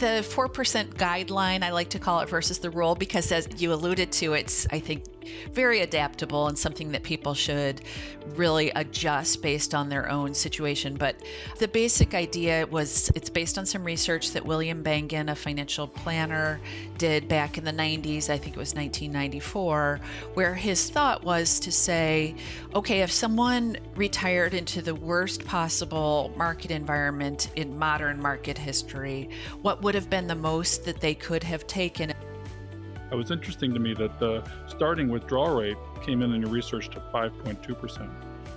The 4% guideline, I like to call it, versus the rule, because as you alluded to, it's, I think, very adaptable and something that people should really adjust based on their own situation. But the basic idea was, it's based on some research that William Bengen, a financial planner, did back in the 90s, I think it was 1994, where his thought was to say, okay, if someone retired into the worst possible market environment in modern market history, what would have been the most that they could have taken? It was interesting to me that the starting withdrawal rate came in your research to 5.2%.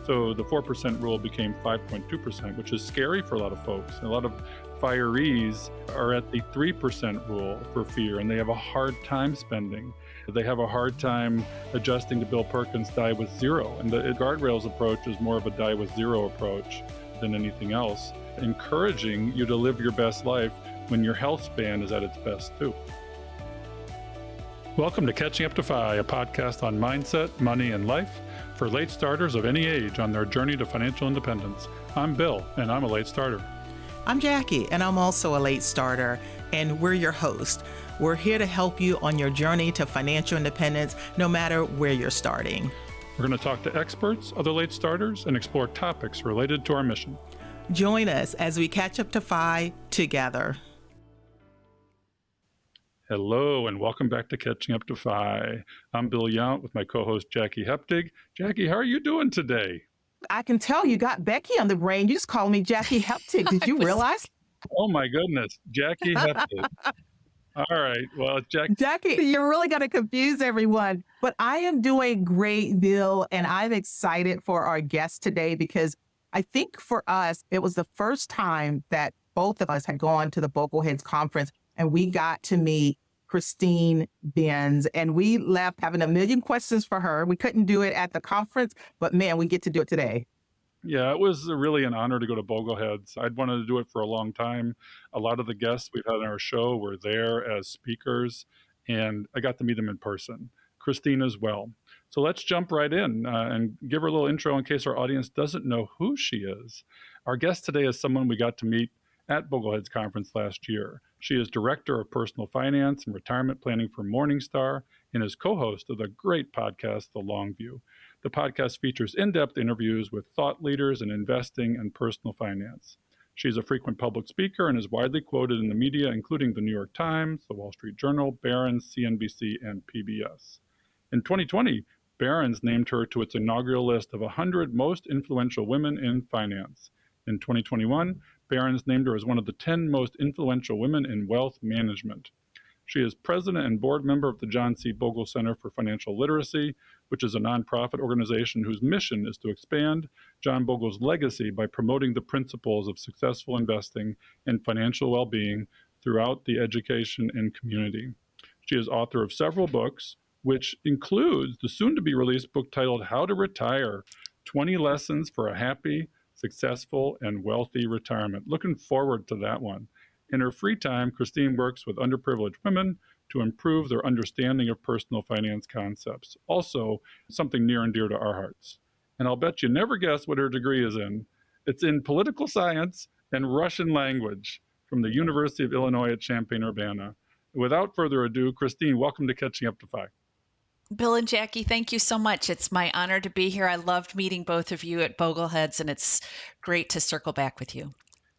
So the 4% rule became 5.2%, which is scary for a lot of folks. A lot of firees are at the 3% rule for fear, and they have a hard time spending. They have a hard time adjusting to Bill Perkins' die with zero. And the guardrails approach is more of a die with zero approach than anything else, encouraging you to live your best life when your health span is at its best too. Welcome to Catching Up to FI, a podcast on mindset, money, and life for late starters of any age on their journey to financial independence. I'm Bill, and I'm a late starter. I'm Jackie, and I'm also a late starter, and we're your host. We're here to help you on your journey to financial independence, no matter where you're starting. We're going to talk to experts, other late starters, and explore topics related to our mission. Join us as we catch up to FI together. Hello, and welcome back to Catching Up to FI. I'm Bill Yount with my co-host Jackie Heptig. Jackie, how are you doing today? I can tell you got Becky on the brain. You just called me Jackie Heptig. Did you realize? Oh my goodness, Jackie Heptig. All right, well, Jackie, you're really going to confuse everyone. But I am doing great, Bill, and I'm excited for our guest today because I think for us, it was the first time that both of us had gone to the Bogleheads conference, and we got to meet Christine Benz, and we left having a million questions for her. We couldn't do it at the conference, but man, we get to do it today. Yeah, it was really an honor to go to Bogleheads. I'd wanted to do it for a long time. A lot of the guests we've had on our show were there as speakers, and I got to meet them in person. Christine as well. So let's jump right in and give her a little intro in case our audience doesn't know who she is. Our guest today is someone we got to meet at Bogleheads conference last year. She is Director of Personal Finance and Retirement Planning for Morningstar and is co-host of the great podcast, The Long View. The podcast features in-depth interviews with thought leaders in investing and personal finance. She's a frequent public speaker and is widely quoted in the media, including the New York Times, the Wall Street Journal, Barron's, CNBC, and PBS. In 2020, Barron's named her to its inaugural list of 100 most influential women in finance. In 2021, Barron's named her as one of the 10 most influential women in wealth management. She is president and board member of the John C. Bogle Center for Financial Literacy, which is a nonprofit organization whose mission is to expand John Bogle's legacy by promoting the principles of successful investing and financial well-being throughout the education and community. She is author of several books, which includes the soon-to-be-released book titled How to Retire, 20 Lessons for a Happy, Successful, and Wealthy Retirement. Looking forward to that one. In her free time, Christine works with underprivileged women to improve their understanding of personal finance concepts. Also, something near and dear to our hearts. And I'll bet you never guess what her degree is in. It's in political science and Russian language from the University of Illinois at Champaign-Urbana. Without further ado, Christine, welcome to Catching Up to FI. Bill and Jackie, thank you so much. It's my honor to be here. I loved meeting both of you at Bogleheads, and it's great to circle back with you.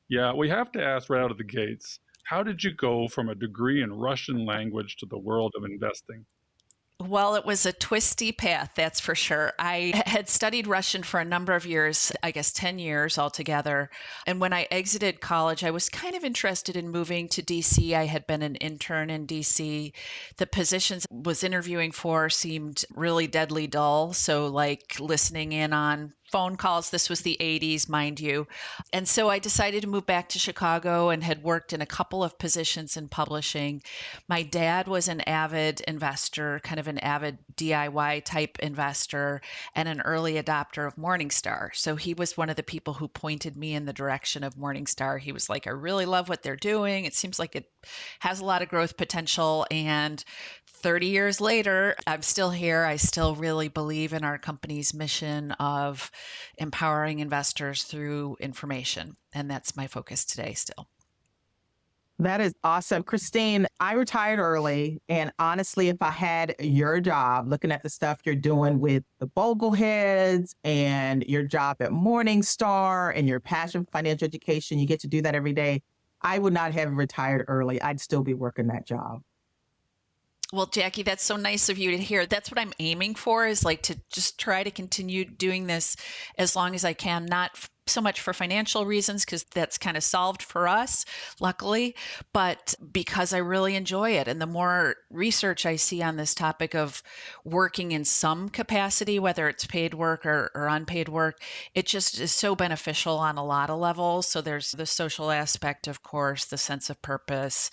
Yeah, we have to ask right out of the gates, how did you go from a degree in Russian language to the world of investing? Well, it was a twisty path, that's for sure. I had studied Russian for a number of years, I guess 10 years altogether. And when I exited college, I was kind of interested in moving to DC. I had been an intern in DC. The positions I was interviewing for seemed really deadly dull. So like listening in on phone calls. This was the 80s, mind you. And so I decided to move back to Chicago and had worked in a couple of positions in publishing. My dad was an avid investor, kind of an avid DIY type investor, and an early adopter of Morningstar. So he was one of the people who pointed me in the direction of Morningstar. He was like, I really love what they're doing. It seems like it has a lot of growth potential. And 30 years later, I'm still here. I still really believe in our company's mission of empowering investors through information. And that's my focus today still. That is awesome. Christine, I retired early. And honestly, if I had your job, looking at the stuff you're doing with the Bogleheads and your job at Morningstar and your passion for financial education, you get to do that every day. I would not have retired early. I'd still be working that job. Well, Jackie, that's so nice of you to hear. That's what I'm aiming for, is like to just try to continue doing this as long as I can, not so much for financial reasons, because that's kind of solved for us, luckily, but because I really enjoy it. And the more research I see on this topic of working in some capacity, whether it's paid work or unpaid work, it just is so beneficial on a lot of levels. So there's the social aspect, of course, the sense of purpose,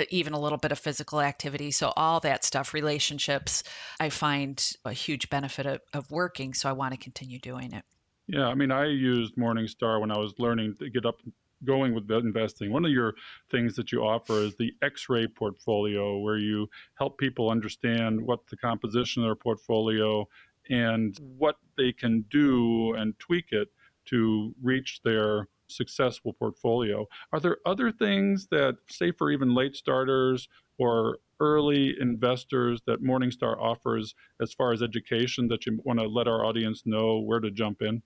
even a little bit of physical activity. So all that stuff, relationships, I find a huge benefit of working. So I want to continue doing it. Yeah, I mean, I used Morningstar when I was learning to get up going with investing. One of your things that you offer is the X-ray portfolio, where you help people understand what the composition of their portfolio and what they can do and tweak it to reach their successful portfolio. Are there other things that, say, for even late starters or early investors, that Morningstar offers as far as education, that you want to let our audience know where to jump in?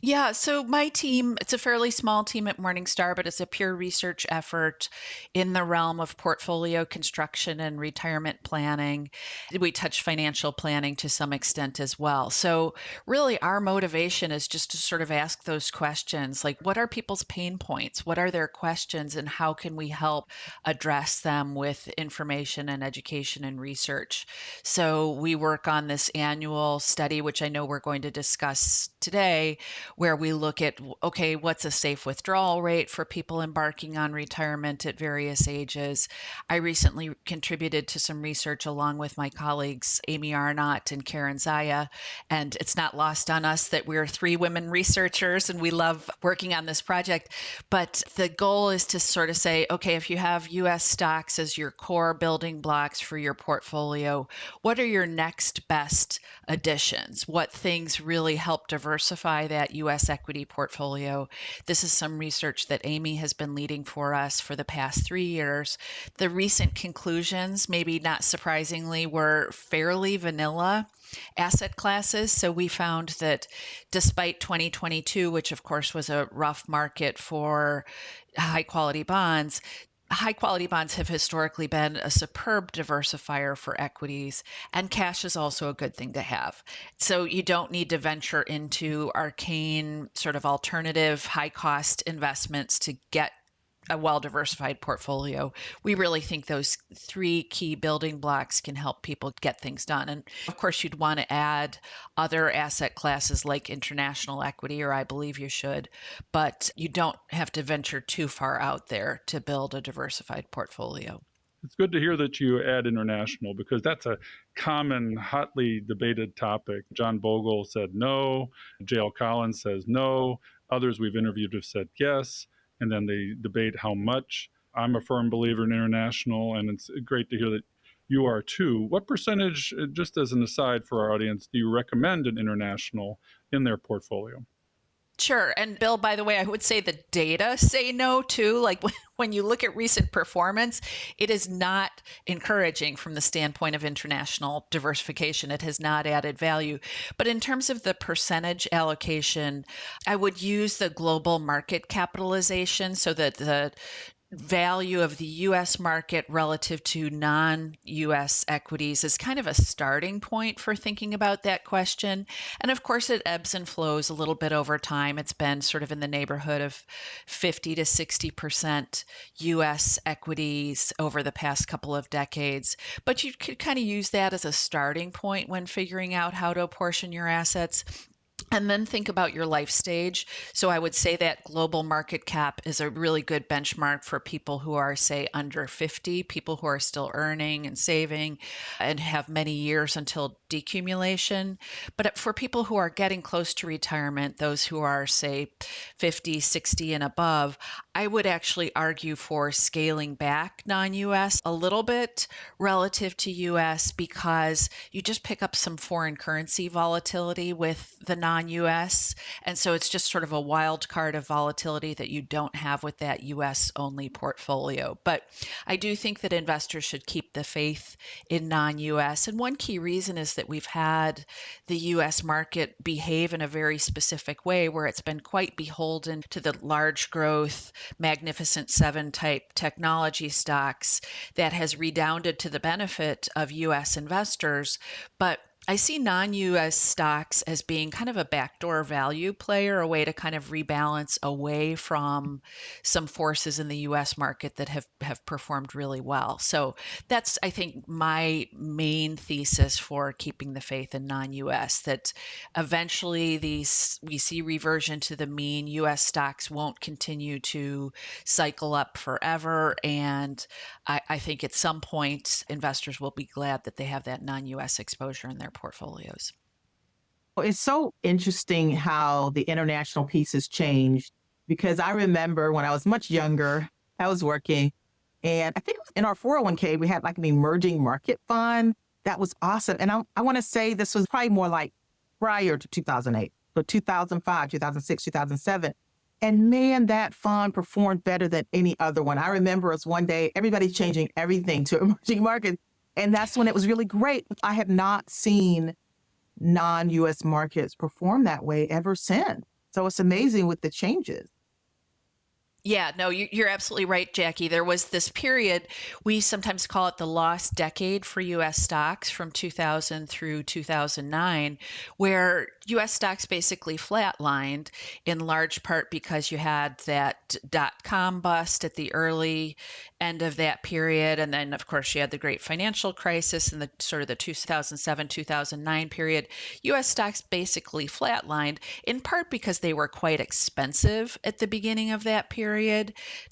Yeah, so my team, it's a fairly small team at Morningstar, but it's a pure research effort in the realm of portfolio construction and retirement planning. We touch financial planning to some extent as well. So, really, our motivation is just to sort of ask those questions like, what are people's pain points? What are their questions? And how can we help address them with information and education and research? So, we work on this annual study, which I know we're going to discuss today, where we look at, okay, what's a safe withdrawal rate for people embarking on retirement at various ages. I recently contributed to some research along with my colleagues, Amy Arnott and Karen Zaya, and it's not lost on us that we're three women researchers and we love working on this project. But the goal is to sort of say, okay, if you have US stocks as your core building blocks for your portfolio, what are your next best additions? What things really help diversify that US equity portfolio? This is some research that Amy has been leading for us for the past 3 years. The recent conclusions, maybe not surprisingly, were fairly vanilla asset classes. So we found that despite 2022, which of course was a rough market for high quality bonds have historically been a superb diversifier for equities, and cash is also a good thing to have. So you don't need to venture into arcane, sort of alternative, high cost investments to get a well diversified portfolio. We really think those three key building blocks can help people get things done. And of course, you'd want to add other asset classes like international equity, or I believe you should, but you don't have to venture too far out there to build a diversified portfolio. It's good to hear that you add international, because that's a common, hotly debated topic. John Bogle said no. J.L. Collins says no. Others we've interviewed have said yes. And then they debate how much. I'm a firm believer in international, and it's great to hear that you are too. What percentage, just as an aside for our audience, do you recommend an international in their portfolio? Sure. And Bill, by the way, I would say the data say no too. Like when you look at recent performance, it is not encouraging from the standpoint of international diversification. It has not added value. But in terms of the percentage allocation, I would use the global market capitalization, so that the value of the US market relative to non-US equities is kind of a starting point for thinking about that question. And of course, it ebbs and flows a little bit over time. It's been sort of in the neighborhood of 50 to 60% US equities over the past couple of decades. But you could kind of use that as a starting point when figuring out how to apportion your assets. And then think about your life stage. So I would say that global market cap is a really good benchmark for people who are, say, under 50, people who are still earning and saving and have many years until decumulation. But for people who are getting close to retirement, those who are, say, 50, 60 and above, I would actually argue for scaling back non-US a little bit relative to US, because you just pick up some foreign currency volatility with the non non-US. And so it's just sort of a wild card of volatility that you don't have with that US only portfolio. But I do think that investors should keep the faith in non-US. And one key reason is that we've had the US market behave in a very specific way where it's been quite beholden to the large growth, magnificent seven type technology stocks that has redounded to the benefit of US investors. But I see non-US stocks as being kind of a backdoor value play or a way to kind of rebalance away from some forces in the US market that have performed really well. So that's, I think, my main thesis for keeping the faith in non-US, that eventually we see reversion to the mean. US stocks won't continue to cycle up forever. And I think at some point investors will be glad that they have that non-US exposure in their portfolios. Well, it's so interesting how the international piece has changed because I remember when I was much younger, I was working and I think in our 401k, we had like an emerging market fund. That was awesome. And I want to say this was probably more like prior to 2008, so 2005, 2006, 2007. And man, that fund performed better than any other one. I remember us one day, everybody changing everything to emerging markets. And that's when it was really great. I have not seen non-US markets perform that way ever since. So it's amazing with the changes. Yeah, no, you're absolutely right, Jackie. There was this period, we sometimes call it the lost decade for US stocks from 2000 through 2009, where US stocks basically flatlined in large part because you had that dot-com bust at the early end of that period. And then, of course, you had the great financial crisis in the sort of the 2007, 2009 period. US stocks basically flatlined in part because they were quite expensive at the beginning of that period.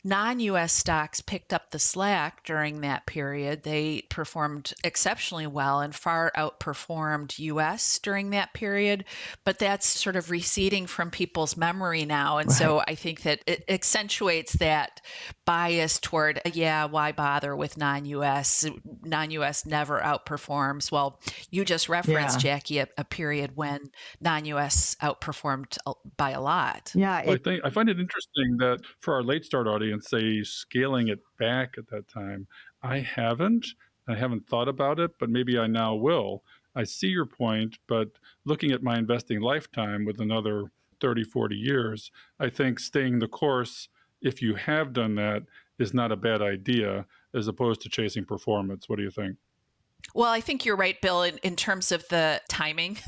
Non-US stocks picked up the slack during that period. They performed exceptionally well and far outperformed US during that period, but that's sort of receding from people's memory now. And Right. so I think that it accentuates that bias toward, yeah, why bother with non-US? Non-US never outperforms. Well, you just referenced, Yeah. Jackie, a period when non-US outperformed by a lot. Yeah. Well, I find it interesting that for our late start audience, say scaling it back at that time. I haven't. I haven't thought about it, but maybe I now will. I see your point, but looking at my investing lifetime with another 30, 40 years, I think staying the course, if you have done that, is not a bad idea as opposed to chasing performance. What do you think? Well, I think you're right, Bill, in terms of the timing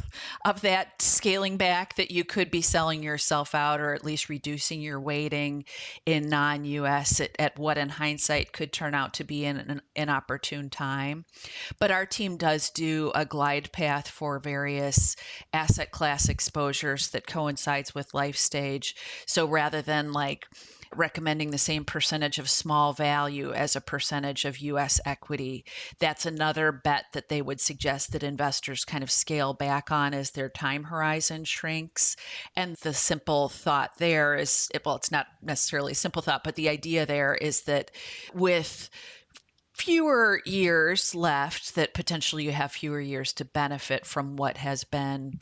of that scaling back, that you could be selling yourself out or at least reducing your weighting in non-US at what in hindsight could turn out to be an inopportune time. But our team does do a glide path for various asset class exposures that coincides with life stage. So rather than like recommending the same percentage of small value as a percentage of US equity, that's another bet that they would suggest that investors kind of scale back on as their time horizon shrinks. And the simple thought there is, well, it's not necessarily a simple thought, but the idea there is that with fewer years left, that potentially you have fewer years to benefit from what has been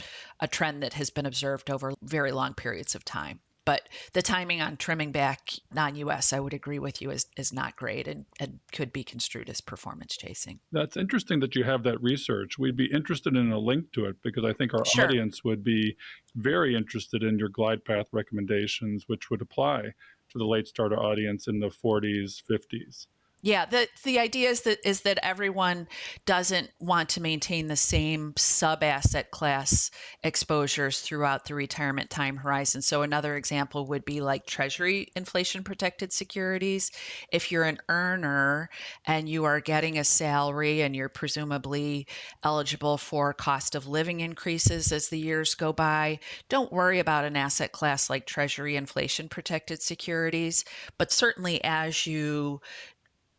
a trend that has been observed over very long periods of time. But the timing on trimming back non-US, I would agree with you, is not great and could be construed as performance chasing. That's interesting that you have that research. We'd be interested in a link to it because I think our Sure. audience would be very interested in your glide path recommendations, which would apply to the late starter audience in the 40s, 50s. Yeah, the idea is that everyone doesn't want to maintain the same sub-asset class exposures throughout the retirement time horizon. So another example would be like Treasury inflation-protected securities. If you're an earner and you are getting a salary and you're presumably eligible for cost of living increases as the years go by, don't worry about an asset class like Treasury inflation-protected securities. But certainly as you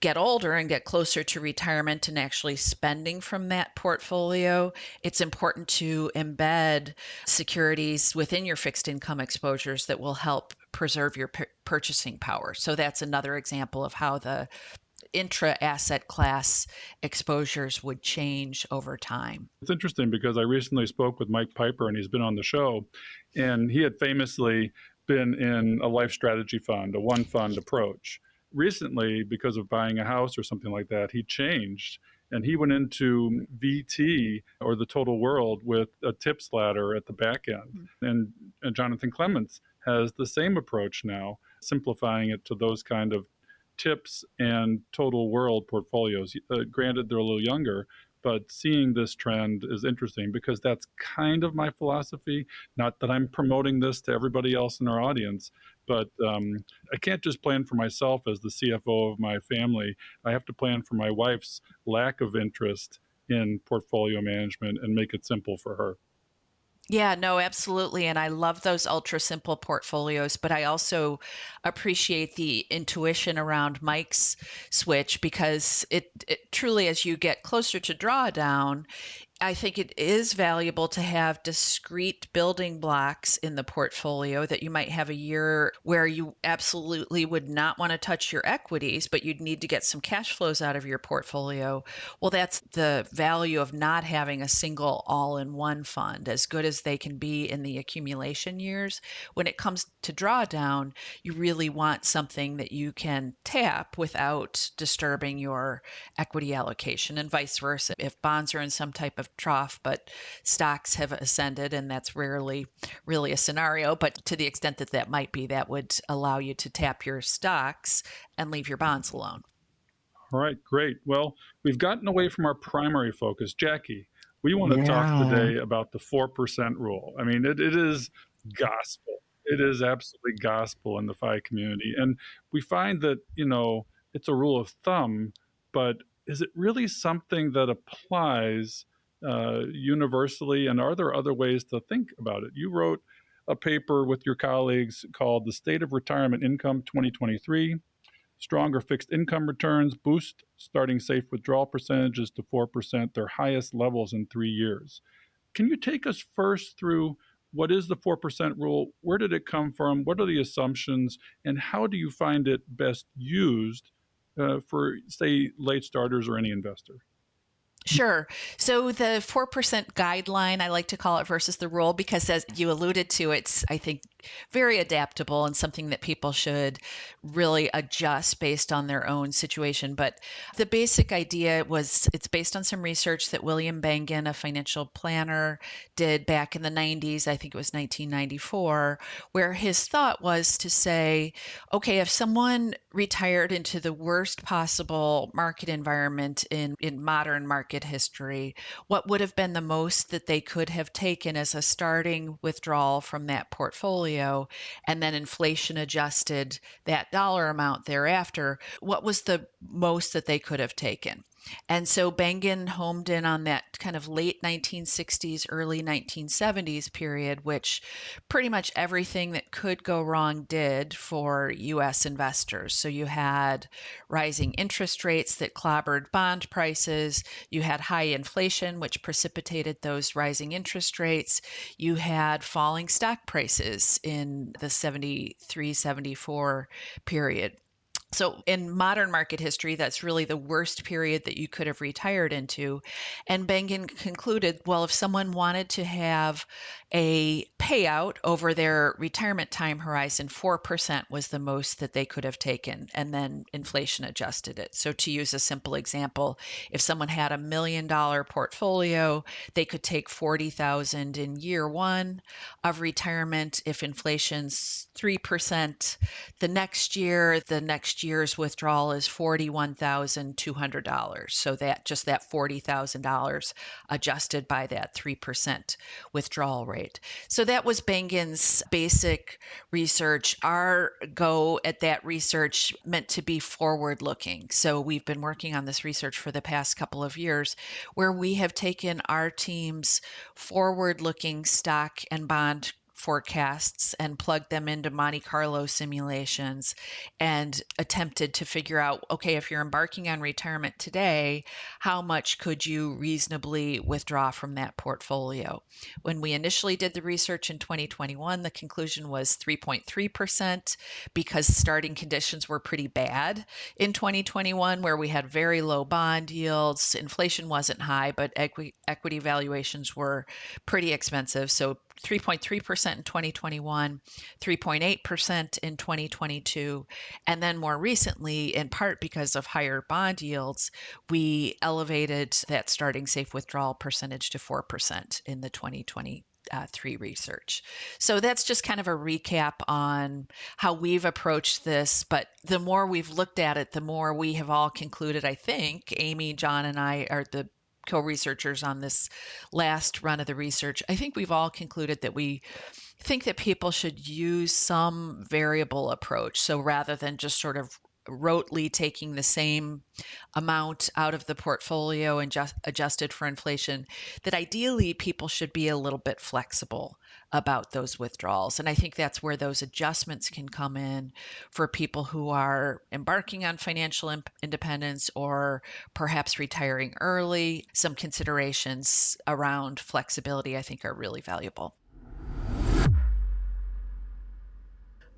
get older and get closer to retirement and actually spending from that portfolio, it's important to embed securities within your fixed income exposures that will help preserve your purchasing power. So that's another example of how the intra asset class exposures would change over time. It's interesting because I recently spoke with Mike Piper, and he's been on the show, and he had famously been in a life strategy fund, a one fund approach. Recently, because of buying a house or something like that, he changed and he went into VT, or the total world, with a tips ladder at the back end. And Jonathan Clements has the same approach now, simplifying it to those kind of tips and total world portfolios. Granted, they're a little younger, but seeing this trend is interesting because that's kind of my philosophy. Not that I'm promoting this to everybody else in our audience, but I can't just plan for myself as the CFO of my family. I have to plan for my wife's lack of interest in portfolio management and make it simple for her. Yeah, no, absolutely. And I love those ultra simple portfolios, but I also appreciate the intuition around Mike's switch because it truly, as you get closer to drawdown, I think it is valuable to have discrete building blocks in the portfolio that you might have a year where you absolutely would not want to touch your equities, but you'd need to get some cash flows out of your portfolio. Well, that's the value of not having a single all-in-one fund, as good as they can be in the accumulation years. When it comes to drawdown, you really want something that you can tap without disturbing your equity allocation, and vice versa. If bonds are in some type of trough, but stocks have ascended, and that's rarely really a scenario, but to the extent that that might be, that would allow you to tap your stocks and leave your bonds alone. All right, great. Well, we've gotten away from our primary focus. Jackie, we want to talk today about the 4% rule. I mean, it is gospel. It is absolutely gospel in the FI community. And we find that, it's a rule of thumb, but is it really something that applies universally? And are there other ways to think about it? You wrote a paper with your colleagues called The State of Retirement Income 2023. Stronger fixed income returns boost starting safe withdrawal percentages to 4%, their highest levels in 3 years. Can you take us first through what is the 4% rule? Where did it come from? What are the assumptions? And how do you find it best used for, say, late starters or any investor? Sure. So the 4% guideline, I like to call it, versus the rule, because as you alluded to, it's, I think, very adaptable and something that people should really adjust based on their own situation. But the basic idea was it's based on some research that William Bengen, a financial planner, did back in the 90s. I think it was 1994, where his thought was to say, okay, if someone retired into the worst possible market environment in modern market history, what would have been the most that they could have taken as a starting withdrawal from that portfolio, and then inflation adjusted that dollar amount thereafter? What was the most that they could have taken? And so Bengen homed in on that kind of late 1960s, early 1970s period, which pretty much everything that could go wrong did for US investors. So you had rising interest rates that clobbered bond prices. You had high inflation, which precipitated those rising interest rates. You had falling stock prices in the 73, 74 period. So in modern market history, that's really the worst period that you could have retired into. And Bengen concluded, well, if someone wanted to have a payout over their retirement time horizon, 4% was the most that they could have taken, and then inflation adjusted it. So to use a simple example, if someone had $1 million portfolio, they could take $40,000 in year one of retirement. If inflation's 3%, the next year's withdrawal is $41,200. So that just that $40,000 adjusted by that 3% withdrawal rate. So that was Bengen's basic research. Our go at that research meant to be forward looking. So we've been working on this research for the past couple of years, where we have taken our team's forward looking stock and bond forecasts and plugged them into Monte Carlo simulations and attempted to figure out, okay, if you're embarking on retirement today, how much could you reasonably withdraw from that portfolio? When we initially did the research in 2021, the conclusion was 3.3% because starting conditions were pretty bad in 2021, where we had very low bond yields. Inflation wasn't high, but equity valuations were pretty expensive. So 3.3% in 2021, 3.8% in 2022. And then more recently, in part because of higher bond yields, we elevated that starting safe withdrawal percentage to 4% in the 2023 research. So that's just kind of a recap on how we've approached this. But the more we've looked at it, the more we have all concluded, I think, Amy, John, and I are the co-researchers on this last run of the research. I think we've all concluded that we think that people should use some variable approach. So rather than just sort of rotely taking the same amount out of the portfolio and just adjusted for inflation, that ideally people should be a little bit flexible about those withdrawals. And I think that's where those adjustments can come in for people who are embarking on financial independence or perhaps retiring early. Some considerations around flexibility, I think, are really valuable.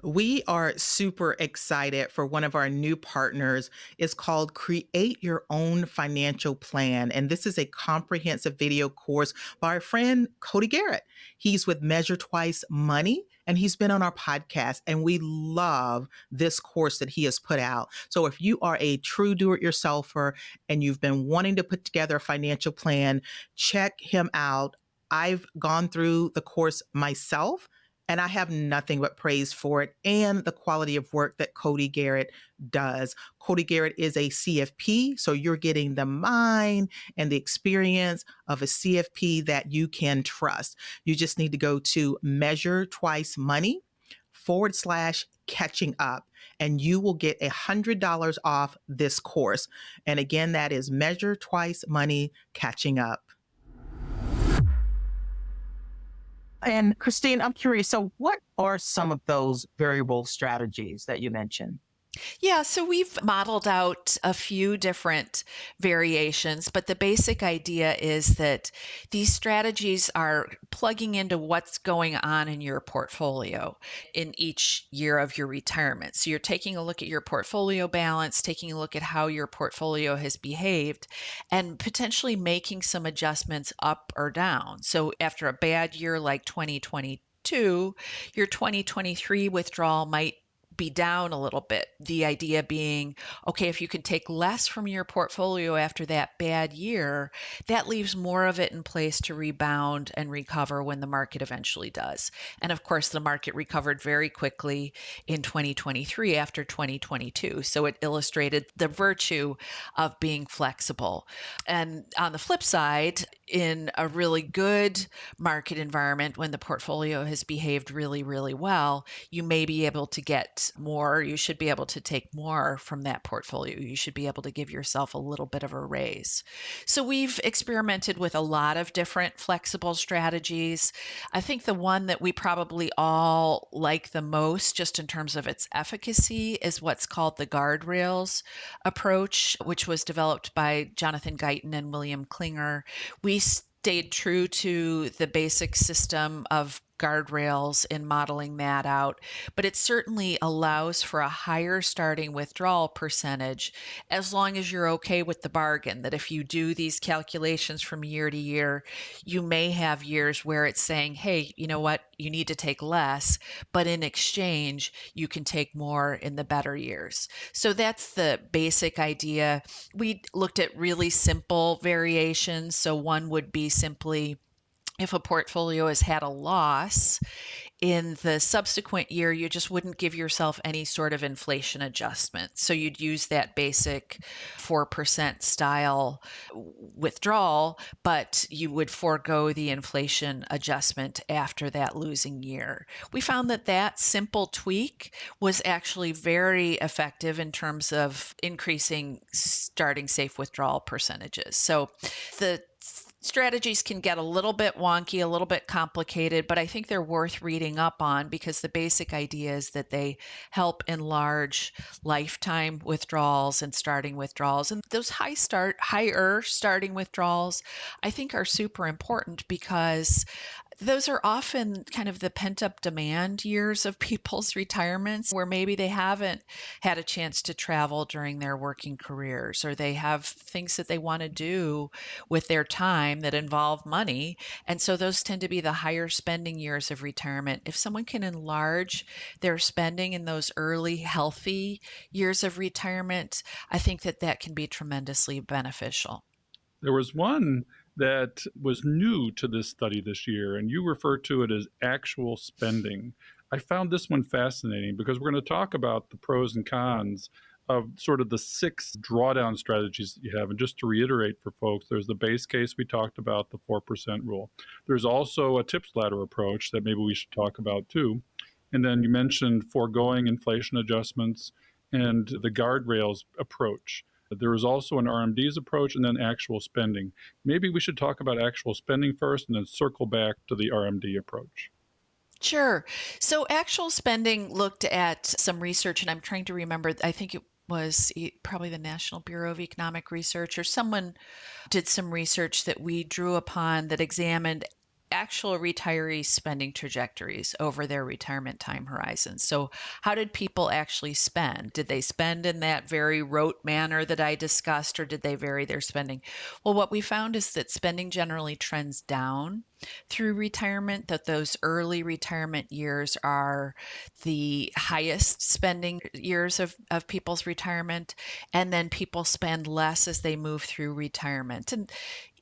We are super excited for one of our new partners. It's called Create Your Own Financial Plan. And this is a comprehensive video course by our friend Cody Garrett. He's with Measure Twice Money, and he's been on our podcast. And we love this course that he has put out. So if you are a true do-it-yourselfer and you've been wanting to put together a financial plan, check him out. I've gone through the course myself, and I have nothing but praise for it and the quality of work that Cody Garrett does. Cody Garrett is a CFP, so you're getting the mind and the experience of a CFP that you can trust. You just need to go to Measure Twice Money /catching up, and you will get $100 off this course. And again, that is Measure Twice Money Catching Up. And Christine, I'm curious. So what are some of those variable strategies that you mentioned? Yeah, so we've modeled out a few different variations, but the basic idea is that these strategies are plugging into what's going on in your portfolio in each year of your retirement. So you're taking a look at your portfolio balance, taking a look at how your portfolio has behaved, and potentially making some adjustments up or down. So after a bad year like 2022, your 2023 withdrawal might be down a little bit. The idea being, okay, if you can take less from your portfolio after that bad year, that leaves more of it in place to rebound and recover when the market eventually does. And of course, the market recovered very quickly in 2023 after 2022. So it illustrated the virtue of being flexible. And on the flip side, in a really good market environment, when the portfolio has behaved really, really well, you may be able to get more. You should be able to take more from that portfolio. You should be able to give yourself a little bit of a raise. So we've experimented with a lot of different flexible strategies. I think the one that we probably all like the most, just in terms of its efficacy, is what's called the guardrails approach, which was developed by Jonathan Guyton and William Klinger. We stayed true to the basic system of guardrails in modeling that out, but it certainly allows for a higher starting withdrawal percentage as long as you're okay with the bargain, that if you do these calculations from year to year, you may have years where it's saying, hey, you know what, you need to take less, but in exchange, you can take more in the better years. So that's the basic idea. We looked at really simple variations. So one would be simply, if a portfolio has had a loss in the subsequent year, you just wouldn't give yourself any sort of inflation adjustment. So you'd use that basic 4% style withdrawal, but you would forego the inflation adjustment after that losing year. We found that that simple tweak was actually very effective in terms of increasing starting safe withdrawal percentages. So the Strategies can get a little bit wonky, a little bit complicated, but I think they're worth reading up on because the basic idea is that they help enlarge lifetime withdrawals and starting withdrawals. And those higher starting withdrawals, I think are super important because those are often kind of the pent up demand years of people's retirements where maybe they haven't had a chance to travel during their working careers or they have things that they want to do with their time that involve money. And so those tend to be the higher spending years of retirement. If someone can enlarge their spending in those early healthy years of retirement, I think that that can be tremendously beneficial. There was one that was new to this study this year, and you refer to it as actual spending. I found this one fascinating because we're going to talk about the pros and cons of sort of the 6 drawdown strategies that you have. And just to reiterate for folks, there's the base case we talked about, the 4% rule. There's also a tips ladder approach that maybe we should talk about too. And then you mentioned foregoing inflation adjustments and the guardrails approach. There is also an RMD's approach and then actual spending. Maybe we should talk about actual spending first and then circle back to the RMD approach. Sure. So actual spending looked at some research, and I'm trying to remember, I think it was probably the National Bureau of Economic Research or someone did some research that we drew upon that examined actual retiree spending trajectories over their retirement time horizons. So how did people actually spend? Did they spend in that very rote manner that I discussed, or did they vary their spending? Well, what we found is that spending generally trends down through retirement, that those early retirement years are the highest spending years of people's retirement, and then people spend less as they move through retirement. And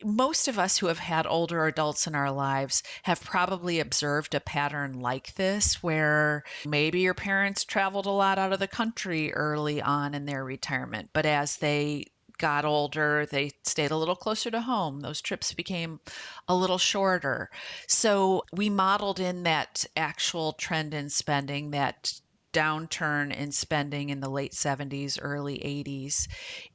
most of us who have had older adults in our lives have probably observed a pattern like this, where maybe your parents traveled a lot out of the country early on in their retirement, but as they got older, they stayed a little closer to home. Those trips became a little shorter. So we modeled in that actual trend in spending, that downturn in spending in the late 70s, early 80s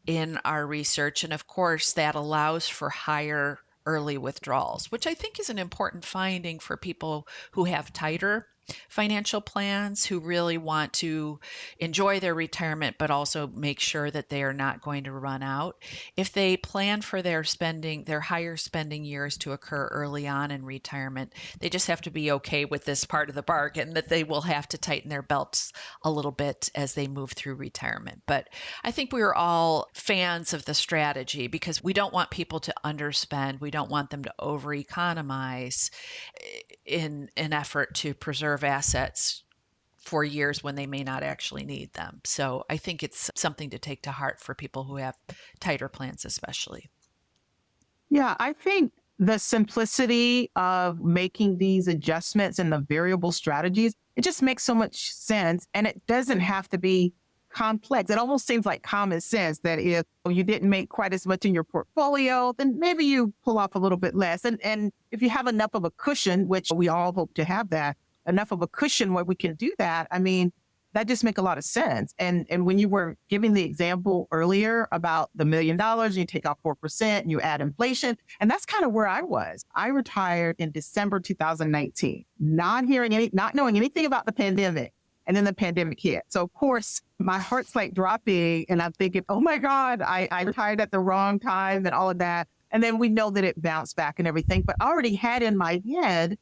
in our research. And of course, that allows for higher early withdrawals, which I think is an important finding for people who have tighter financial plans, who really want to enjoy their retirement, but also make sure that they are not going to run out. If they plan for their spending, their higher spending years to occur early on in retirement, they just have to be okay with this part of the bargain that they will have to tighten their belts a little bit as they move through retirement. But I think we are all fans of the strategy because we don't want people to underspend. We don't want them to over economize in an effort to preserve assets for years when they may not actually need them. So I think it's something to take to heart for people who have tighter plans, especially. Yeah, I think the simplicity of making these adjustments and the variable strategies, it just makes so much sense. And it doesn't have to be complex. It almost seems like common sense that if you didn't make quite as much in your portfolio, then maybe you pull off a little bit less. And if you have enough of a cushion, which we all hope to have that, enough of a cushion where we can do that, I mean, that just make a lot of sense. And when you were giving the example earlier about the $1 million, and you take off 4% and you add inflation, and that's kind of where I was. I retired in December 2019, not knowing anything about the pandemic. And then the pandemic hit. So of course, my heart's like dropping and I'm thinking, oh my God, I retired at the wrong time and all of that. And then we know that it bounced back and everything, but I already had in my head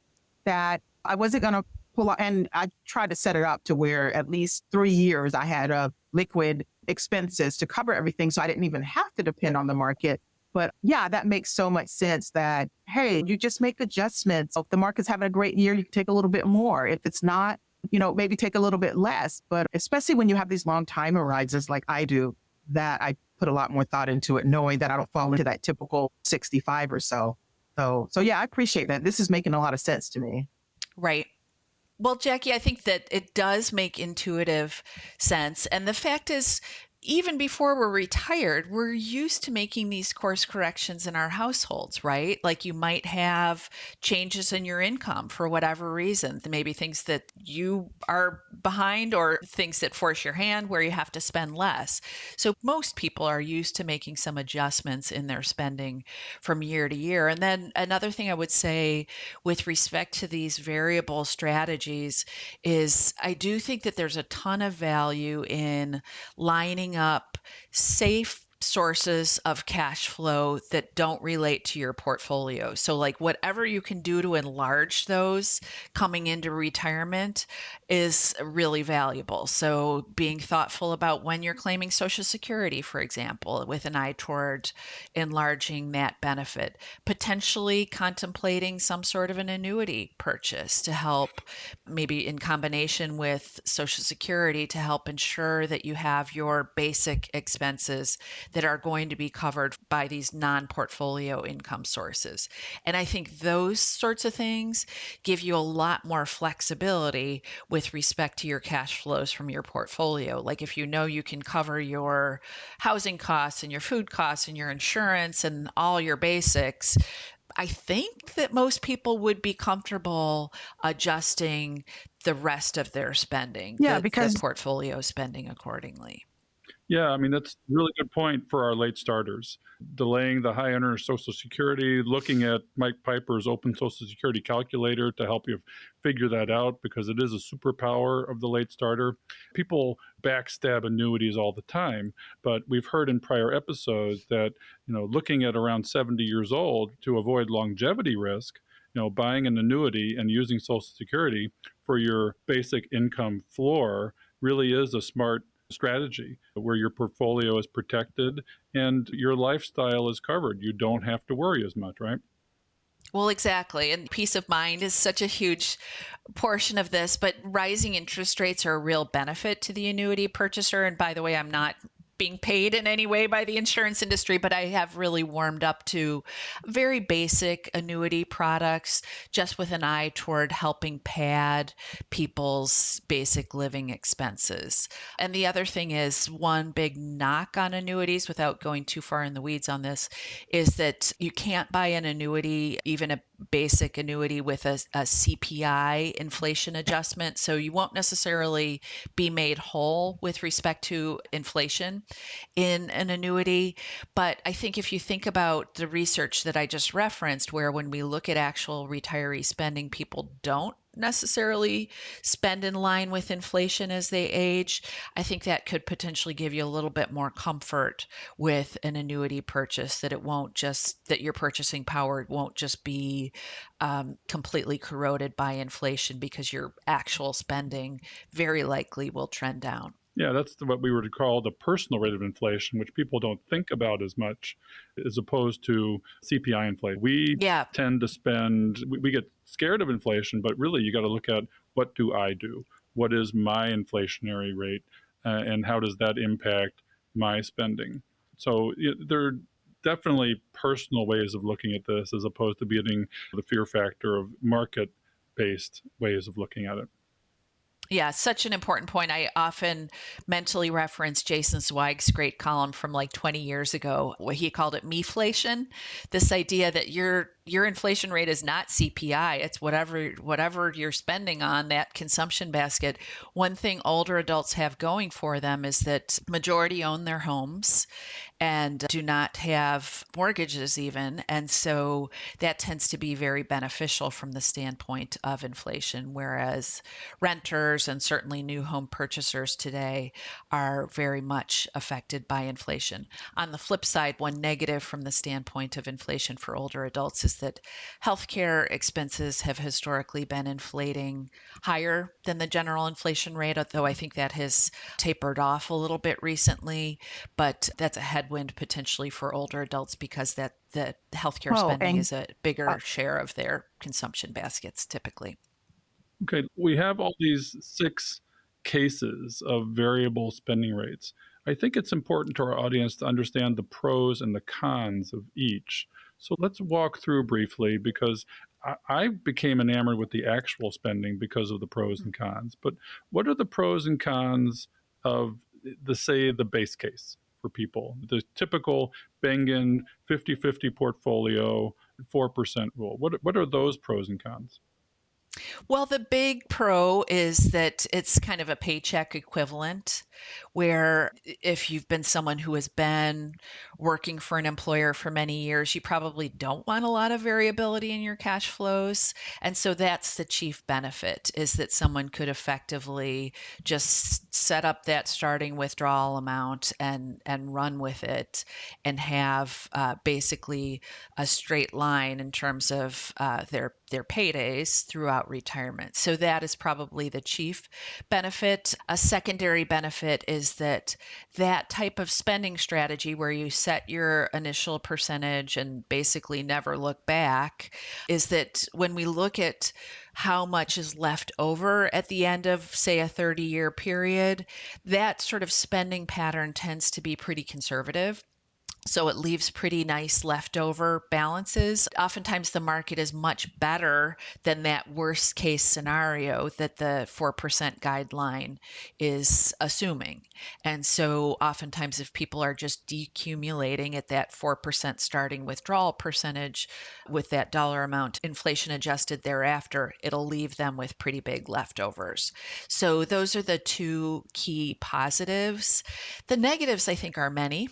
that I wasn't going to pull out. And I tried to set it up to where at least 3 years I had liquid expenses to cover everything. So I didn't even have to depend on the market. But yeah, that makes so much sense that, hey, you just make adjustments. If the market's having a great year, you can take a little bit more. If it's not, maybe take a little bit less, but especially when you have these long time horizons like I do, that I put a lot more thought into it, knowing that I don't fall into that typical 65 or so. So yeah, I appreciate that. This is making a lot of sense to me. Right. Well, Jackie, I think that it does make intuitive sense. And the fact is, even before we're retired, we're used to making these course corrections in our households, right? Like you might have changes in your income for whatever reason, maybe things that you are behind or things that force your hand where you have to spend less. So most people are used to making some adjustments in their spending from year to year. And then another thing I would say with respect to these variable strategies is I do think that there's a ton of value in lining up safe sources of cash flow that don't relate to your portfolio. So, like whatever you can do to enlarge those coming into retirement is really valuable. So, being thoughtful about when you're claiming Social Security, for example, with an eye toward enlarging that benefit, potentially contemplating some sort of an annuity purchase to help, maybe in combination with Social Security, to help ensure that you have your basic expenses that are going to be covered by these non portfolio income sources. And I think those sorts of things give you a lot more flexibility with respect to your cash flows from your portfolio. Like if you know you can cover your housing costs and your food costs and your insurance and all your basics, I think that most people would be comfortable adjusting the rest of their spending, Yeah, the because portfolio spending accordingly. Yeah, I mean, that's a really good point for our late starters. Delaying the high earner Social Security, looking at Mike Piper's open Social Security calculator to help you figure that out because it is a superpower of the late starter. People backstab annuities all the time, but we've heard in prior episodes that, looking at around 70 years old to avoid longevity risk, buying an annuity and using Social Security for your basic income floor really is a smart strategy where your portfolio is protected and your lifestyle is covered. You don't have to worry as much, right? Well, exactly. And peace of mind is such a huge portion of this, but rising interest rates are a real benefit to the annuity purchaser. And by the way, I'm not being paid in any way by the insurance industry, but I have really warmed up to very basic annuity products just with an eye toward helping pad people's basic living expenses. And the other thing is, one big knock on annuities, without going too far in the weeds on this, is that you can't buy an annuity, even a basic annuity, with a CPI inflation adjustment. So you won't necessarily be made whole with respect to inflation in an annuity. But I think if you think about the research that I just referenced, where when we look at actual retiree spending, people don't necessarily spend in line with inflation as they age, I think that could potentially give you a little bit more comfort with an annuity purchase, that it won't just, that your purchasing power won't just be completely corroded by inflation, because your actual spending very likely will trend down. Yeah, that's what we would call the personal rate of inflation, which people don't think about as much as opposed to CPI inflation. We Yeah. tend to spend, we get scared of inflation, but really you got to look at, what do I do? What is my inflationary rate? And how does that impact my spending? So there are definitely personal ways of looking at this as opposed to getting the fear factor of market based ways of looking at it. Yeah, such an important point. I often mentally reference Jason Zweig's great column from like 20 years ago, where he called it meflation. This idea that your inflation rate is not CPI, it's whatever you're spending on that consumption basket. One thing older adults have going for them is that majority own their homes and do not have mortgages even. And so that tends to be very beneficial from the standpoint of inflation, whereas renters and certainly new home purchasers today are very much affected by inflation. On the flip side, one negative from the standpoint of inflation for older adults is that healthcare expenses have historically been inflating higher than the general inflation rate, although I think that has tapered off a little bit recently. But that's a headwind potentially for older adults, because that the healthcare oh, spending and is a bigger share of their consumption baskets typically. Okay, we have all these 6 cases of variable spending rates. I think it's important to our audience to understand the pros and the cons of each. So let's walk through briefly, because I became enamored with the actual spending because of the pros and cons. But what are the pros and cons of say the base case for people, the typical Bengen 50-50 portfolio, 4% rule. What are those pros and cons? Well, the big pro is that it's kind of a paycheck equivalent, where if you've been someone who has been working for an employer for many years, you probably don't want a lot of variability in your cash flows. And so that's the chief benefit, is that someone could effectively just set up that starting withdrawal amount and run with it and have basically a straight line in terms of their paydays throughout retirement. So that is probably the chief benefit. A secondary benefit is that that type of spending strategy where you set your initial percentage and basically never look back, is that when we look at how much is left over at the end of, say, a 30-year period, that sort of spending pattern tends to be pretty conservative. So it leaves pretty nice leftover balances. Oftentimes, the market is much better than that worst case scenario that the 4% guideline is assuming. And so, oftentimes, if people are just decumulating at that 4% starting withdrawal percentage with that dollar amount inflation adjusted thereafter, it'll leave them with pretty big leftovers. So, those are the two key positives. The negatives, I think, are many.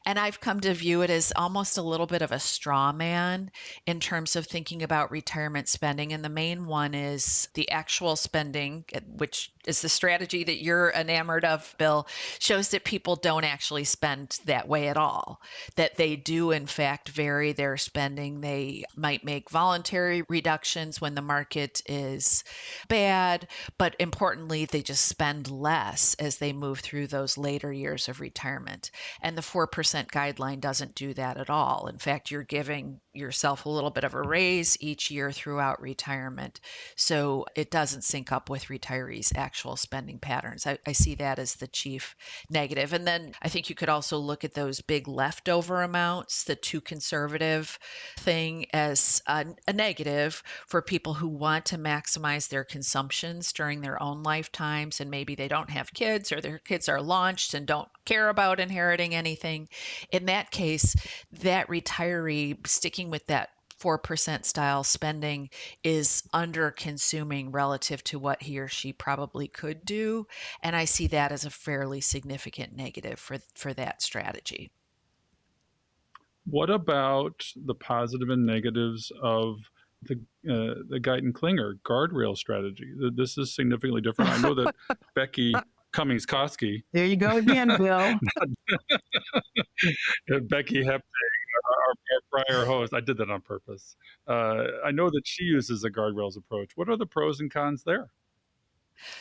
And I've come to view it as almost a little bit of a straw man in terms of thinking about retirement spending. And the main one is the actual spending, which is the strategy that you're enamored of, Bill, shows that people don't actually spend that way at all, that they do, in fact, vary their spending. They might make voluntary reductions when the market is bad, but importantly, they just spend less as they move through those later years of retirement. And the 4% guideline doesn't do that at all. In fact, you're giving yourself a little bit of a raise each year throughout retirement. So it doesn't sync up with retirees' actual spending patterns. I see that as the chief negative. And then I think you could also look at those big leftover amounts, the too conservative thing, as a negative for people who want to maximize their consumptions during their own lifetimes. And maybe they don't have kids, or their kids are launched and don't care about inheriting anything. In that case, that retiree sticking with that 4% style spending is under consuming relative to what he or she probably could do. And I see that as a fairly significant negative for that strategy. What about the positive and negatives of the Guyton-Klinger guardrail strategy? This is significantly different. I know that Becky Cummings-Koski, There you go again, Bill. Becky Hepday, our prior host, I did that on purpose. I know that she uses a guardrails approach. What are the pros and cons there?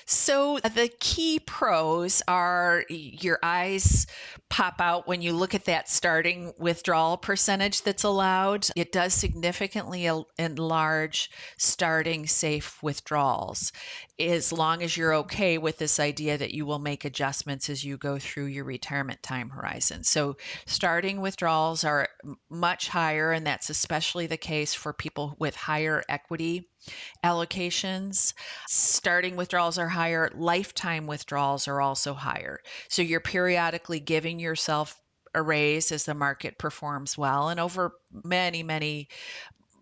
So the key pros are your eyes pop out when you look at that starting withdrawal percentage that's allowed. It does significantly enlarge starting safe withdrawals, as long as you're okay with this idea that you will make adjustments as you go through your retirement time horizon. So starting withdrawals are much higher, and that's especially the case for people with higher equity allocations. Starting withdrawals are higher, lifetime withdrawals are also higher. So you're periodically giving yourself a raise as the market performs well. And over many, many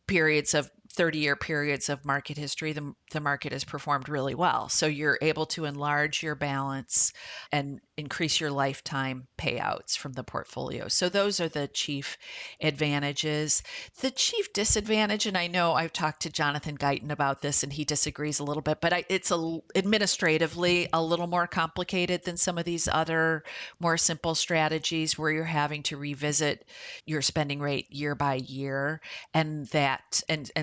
periods of 30-year periods of market history, the market has performed really well. So you're able to enlarge your balance and increase your lifetime payouts from the portfolio. So those are the chief advantages. The chief disadvantage, and I know I've talked to Jonathan Guyton about this and he disagrees a little bit, but it's administratively a little more complicated than some of these other more simple strategies where you're having to revisit your spending rate year by year and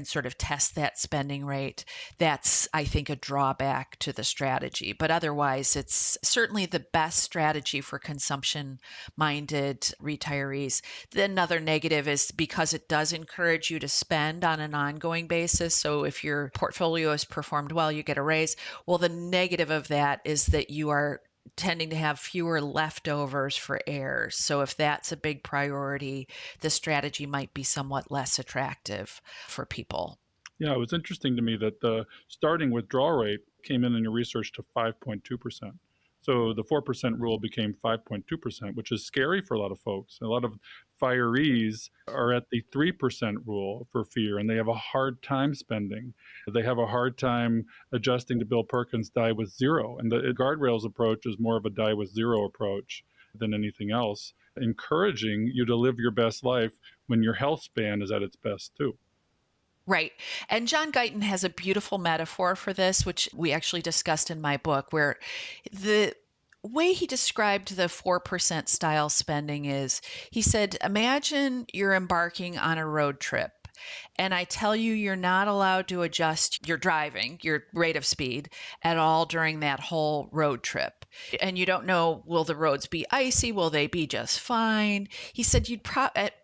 sort of test that spending rate. That's, I think, a drawback to the strategy. But otherwise, it's certainly the best strategy for consumption-minded retirees. Another negative is because it does encourage you to spend on an ongoing basis. So if your portfolio has performed well, you get a raise. Well, the negative of that is that you are tending to have fewer leftovers for heirs. So if that's a big priority, the strategy might be somewhat less attractive for people. Yeah, it was interesting to me that the starting withdrawal rate came in your research to 5.2%. So the 4% rule became 5.2%, which is scary for a lot of folks. A lot of firees are at the 3% rule for fear, and they have a hard time spending. They have a hard time adjusting to Bill Perkins' die with zero. And the guardrails approach is more of a die with zero approach than anything else, encouraging you to live your best life when your health span is at its best, too. Right. And John Guyton has a beautiful metaphor for this, which we actually discussed in my book, where the way he described the 4% style spending is he said, imagine you're embarking on a road trip. And I tell you, you're not allowed to adjust your driving, your rate of speed at all during that whole road trip. And you don't know, will the roads be icy? Will they be just fine? He said you'd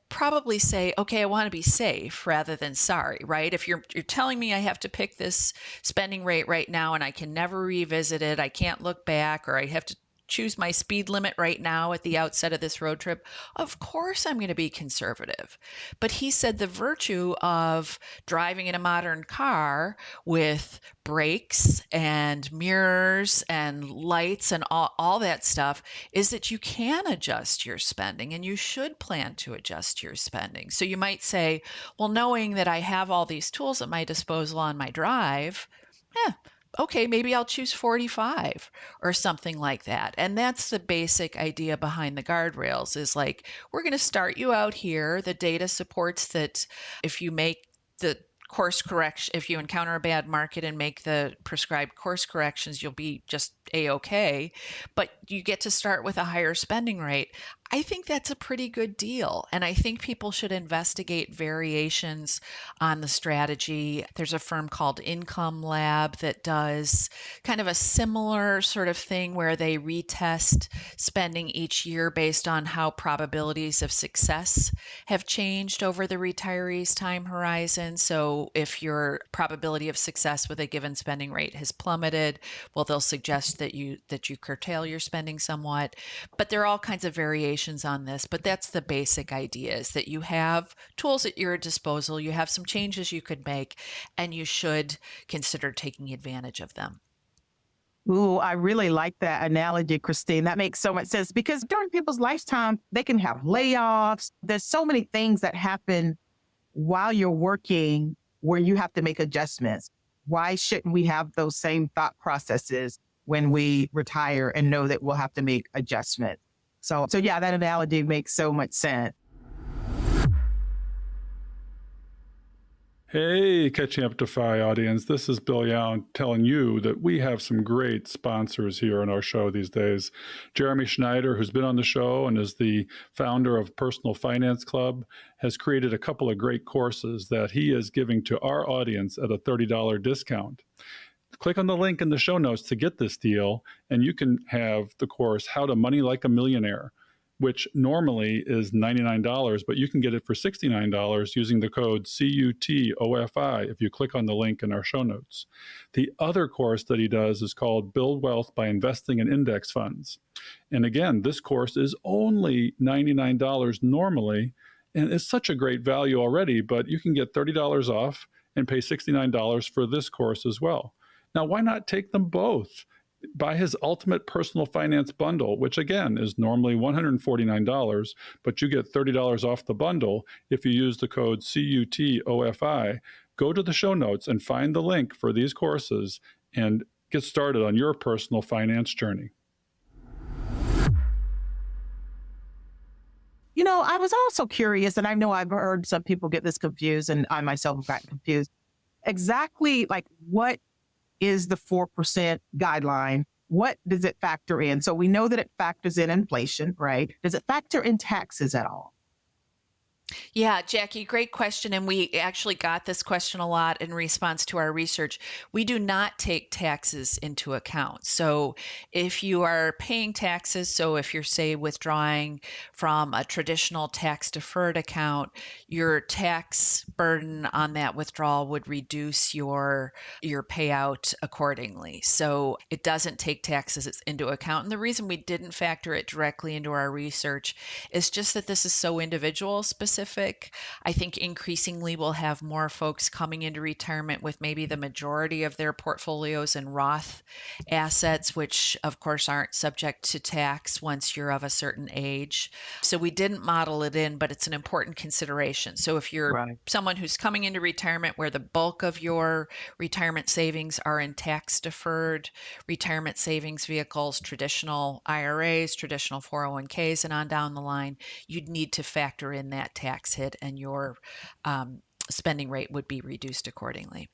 probably say, okay, I want to be safe rather than sorry, right? If you're telling me I have to pick this spending rate right now and I can never revisit it, I can't look back, or I have to choose my speed limit right now at the outset of this road trip, of course I'm going to be conservative. But he said the virtue of driving in a modern car with brakes and mirrors and lights and all that stuff is that you can adjust your spending, and you should plan to adjust your spending. So you might say, well, knowing that I have all these tools at my disposal on my drive, okay, maybe I'll choose 45 or something like that. And that's the basic idea behind the guardrails, is like, we're going to start you out here. The data supports that if you make the course correction, if you encounter a bad market and make the prescribed course corrections, you'll be just a-okay. But you get to start with a higher spending rate. I think that's a pretty good deal. And I think people should investigate variations on the strategy. There's a firm called Income Lab that does kind of a similar sort of thing where they retest spending each year based on how probabilities of success have changed over the retiree's time horizon. So if your probability of success with a given spending rate has plummeted, well, they'll suggest that you curtail your spending somewhat. But there are all kinds of variations on this, but that's the basic idea, is that you have tools at your disposal, you have some changes you could make, and you should consider taking advantage of them. Ooh, I really like that analogy, Christine. That makes so much sense because during people's lifetime, they can have layoffs. There's so many things that happen while you're working where you have to make adjustments. Why shouldn't we have those same thought processes when we retire and know that we'll have to make adjustments? So yeah, that analogy makes so much sense. Hey, Catching Up to Fi audience, this is Bill Young telling you that we have some great sponsors here on our show these days. Jeremy Schneider, who's been on the show and is the founder of Personal Finance Club, has created a couple of great courses that he is giving to our audience at a $30 discount. Click on the link in the show notes to get this deal, and you can have the course, How to Money Like a Millionaire, which normally is $99, but you can get it for $69 using the code CUTOFI if you click on the link in our show notes. The other course that he does is called Build Wealth by Investing in Index Funds. And again, this course is only $99 normally, and it's such a great value already, but you can get $30 off and pay $69 for this course as well. Now, why not take them both? Buy his Ultimate Personal Finance Bundle, which again is normally $149, but you get $30 off the bundle if you use the code CUTOFI. Go to the show notes and find the link for these courses and get started on your personal finance journey. You know, I was also curious, and I know I've heard some people get this confused, and I myself have gotten confused. Exactly, like, what is the 4% guideline? What does it factor in? So we know that it factors in inflation, right? Does it factor in taxes at all? Yeah, Jackie, great question. And we actually got this question a lot in response to our research. We do not take taxes into account. So if you are paying taxes, so if you're, say, withdrawing from a traditional tax deferred account, your tax burden on that withdrawal would reduce your payout accordingly. So it doesn't take taxes into account. And the reason we didn't factor it directly into our research is just that this is so individual specific. specific. I think increasingly we'll have more folks coming into retirement with maybe the majority of their portfolios in Roth assets, which of course aren't subject to tax once you're of a certain age. So we didn't model it in, but it's an important consideration. So if you're Right. someone who's coming into retirement where the bulk of your retirement savings are in tax deferred retirement savings vehicles, traditional IRAs, traditional 401ks, and on down the line, you'd need to factor in that tax hit and your spending rate would be reduced accordingly.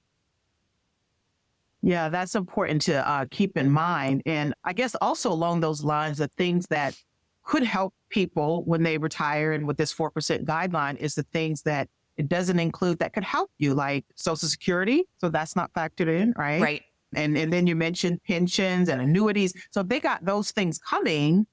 Yeah, that's important to keep in mind. And I guess also along those lines, the things that could help people when they retire and with this 4% guideline is the things that it doesn't include that could help you, like Social Security. So that's not factored in, right? Right. And then you mentioned pensions and annuities. So if they got those things coming,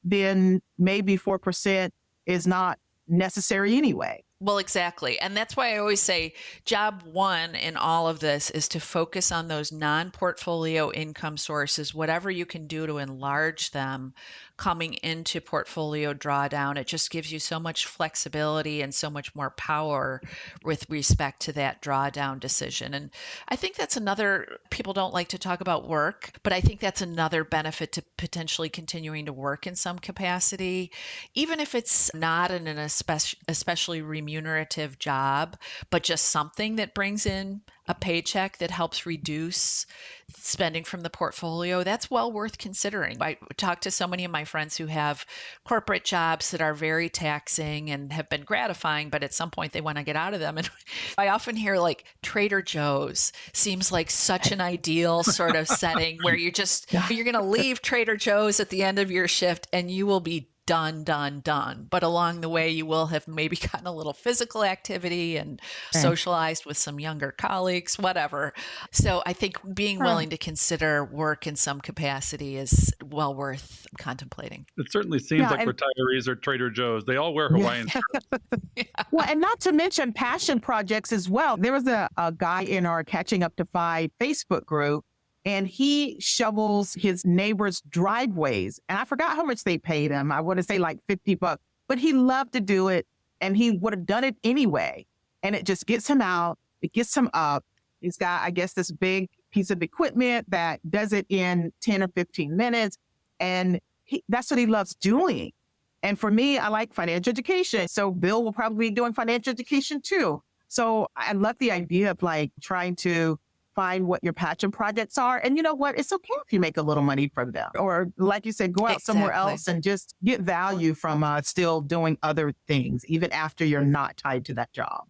then maybe 4% is not necessary anyway. Well, exactly. And that's why I always say job one in all of this is to focus on those non-portfolio income sources, whatever you can do to enlarge them coming into portfolio drawdown. It just gives you so much flexibility and so much more power with respect to that drawdown decision. And I think that's another, people don't like to talk about work, but I think that's another benefit to potentially continuing to work in some capacity, even if it's not in an especially remunerative job, but just something that brings in a paycheck that helps reduce spending from the portfolio. That's well worth considering. I talk to so many of my friends who have corporate jobs that are very taxing and have been gratifying, but at some point they want to get out of them. And I often hear like Trader Joe's seems like such an ideal sort of setting where you're going to leave Trader Joe's at the end of your shift and you will be done. But along the way, you will have maybe gotten a little physical activity and socialized with some younger colleagues, whatever. So I think being willing to consider work in some capacity is well worth contemplating. It certainly seems like retirees are Trader Joe's. They all wear Hawaiian shirts. Well, and not to mention passion projects as well. There was a guy in our Catching Up to Five Facebook group, and he shovels his neighbors' driveways. And I forgot how much they paid him. I want to say like $50, but he loved to do it and he would have done it anyway. And it just gets him out. It gets him up. He's got, I guess, this big piece of equipment that does it in 10 or 15 minutes. And that's what he loves doing. And for me, I like financial education. So Bill will probably be doing financial education too. So I love the idea of like trying to find what your passion projects are. And you know what? It's okay if you make a little money from them. Or like you said, go out somewhere else and just get value from still doing other things, even after you're not tied to that job.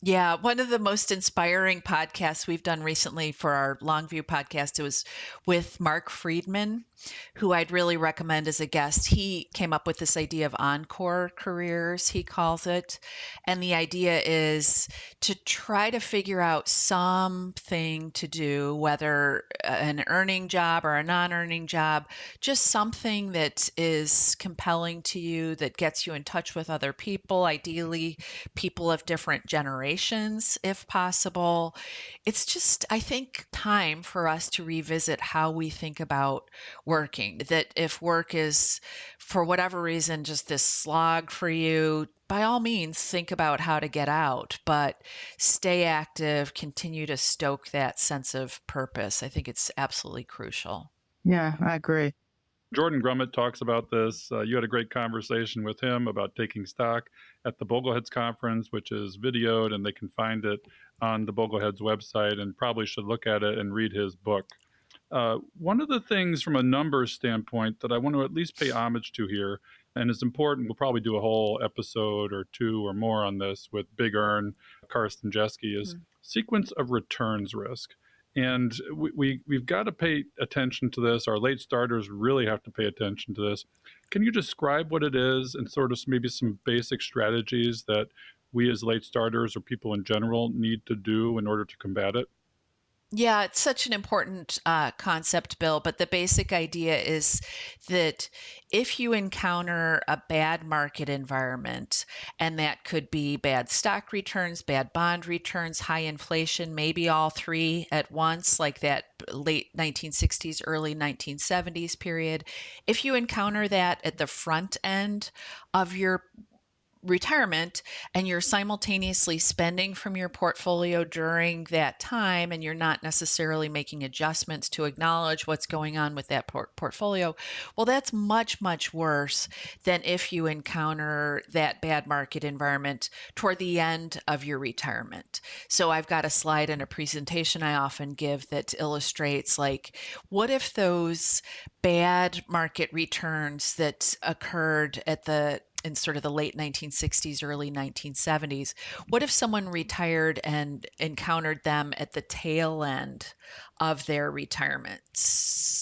Yeah, one of the most inspiring podcasts we've done recently for our Longview podcast, it was with Mark Friedman, who I'd really recommend as a guest. He came up with this idea of encore careers, he calls it. And the idea is to try to figure out something to do, whether an earning job or a non-earning job, just something that is compelling to you, that gets you in touch with other people, ideally people of different generations, if possible. It's just, I think, time for us to revisit how we think about working. That if work is, for whatever reason, just this slog for you, by all means, think about how to get out, but stay active, continue to stoke that sense of purpose. I think it's absolutely crucial. Yeah, I agree. Jordan Grummett talks about this. You had a great conversation with him about taking stock at the Bogleheads conference, which is videoed, and they can find it on the Bogleheads website and probably should look at it and read his book. One of the things from a numbers standpoint that I want to at least pay homage to here, and it's important, we'll probably do a whole episode or two or more on this with Big Earn, Karsten Jeske, is sequence of returns risk. And we've got to pay attention to this. Our late starters really have to pay attention to this. Can you describe what it is and sort of maybe some basic strategies that we as late starters or people in general need to do in order to combat it? Yeah, it's such an important concept, Bill, but the basic idea is that if you encounter a bad market environment, and that could be bad stock returns, bad bond returns, high inflation, maybe all three at once, like that late 1960s, early 1970s period, if you encounter that at the front end of your retirement and you're simultaneously spending from your portfolio during that time and you're not necessarily making adjustments to acknowledge what's going on with that portfolio, well, that's much, much worse than if you encounter that bad market environment toward the end of your retirement. So I've got a slide in a presentation I often give that illustrates, like, what if those bad market returns that occurred in sort of the late 1960s, early 1970s, what if someone retired and encountered them at the tail end of their retirement?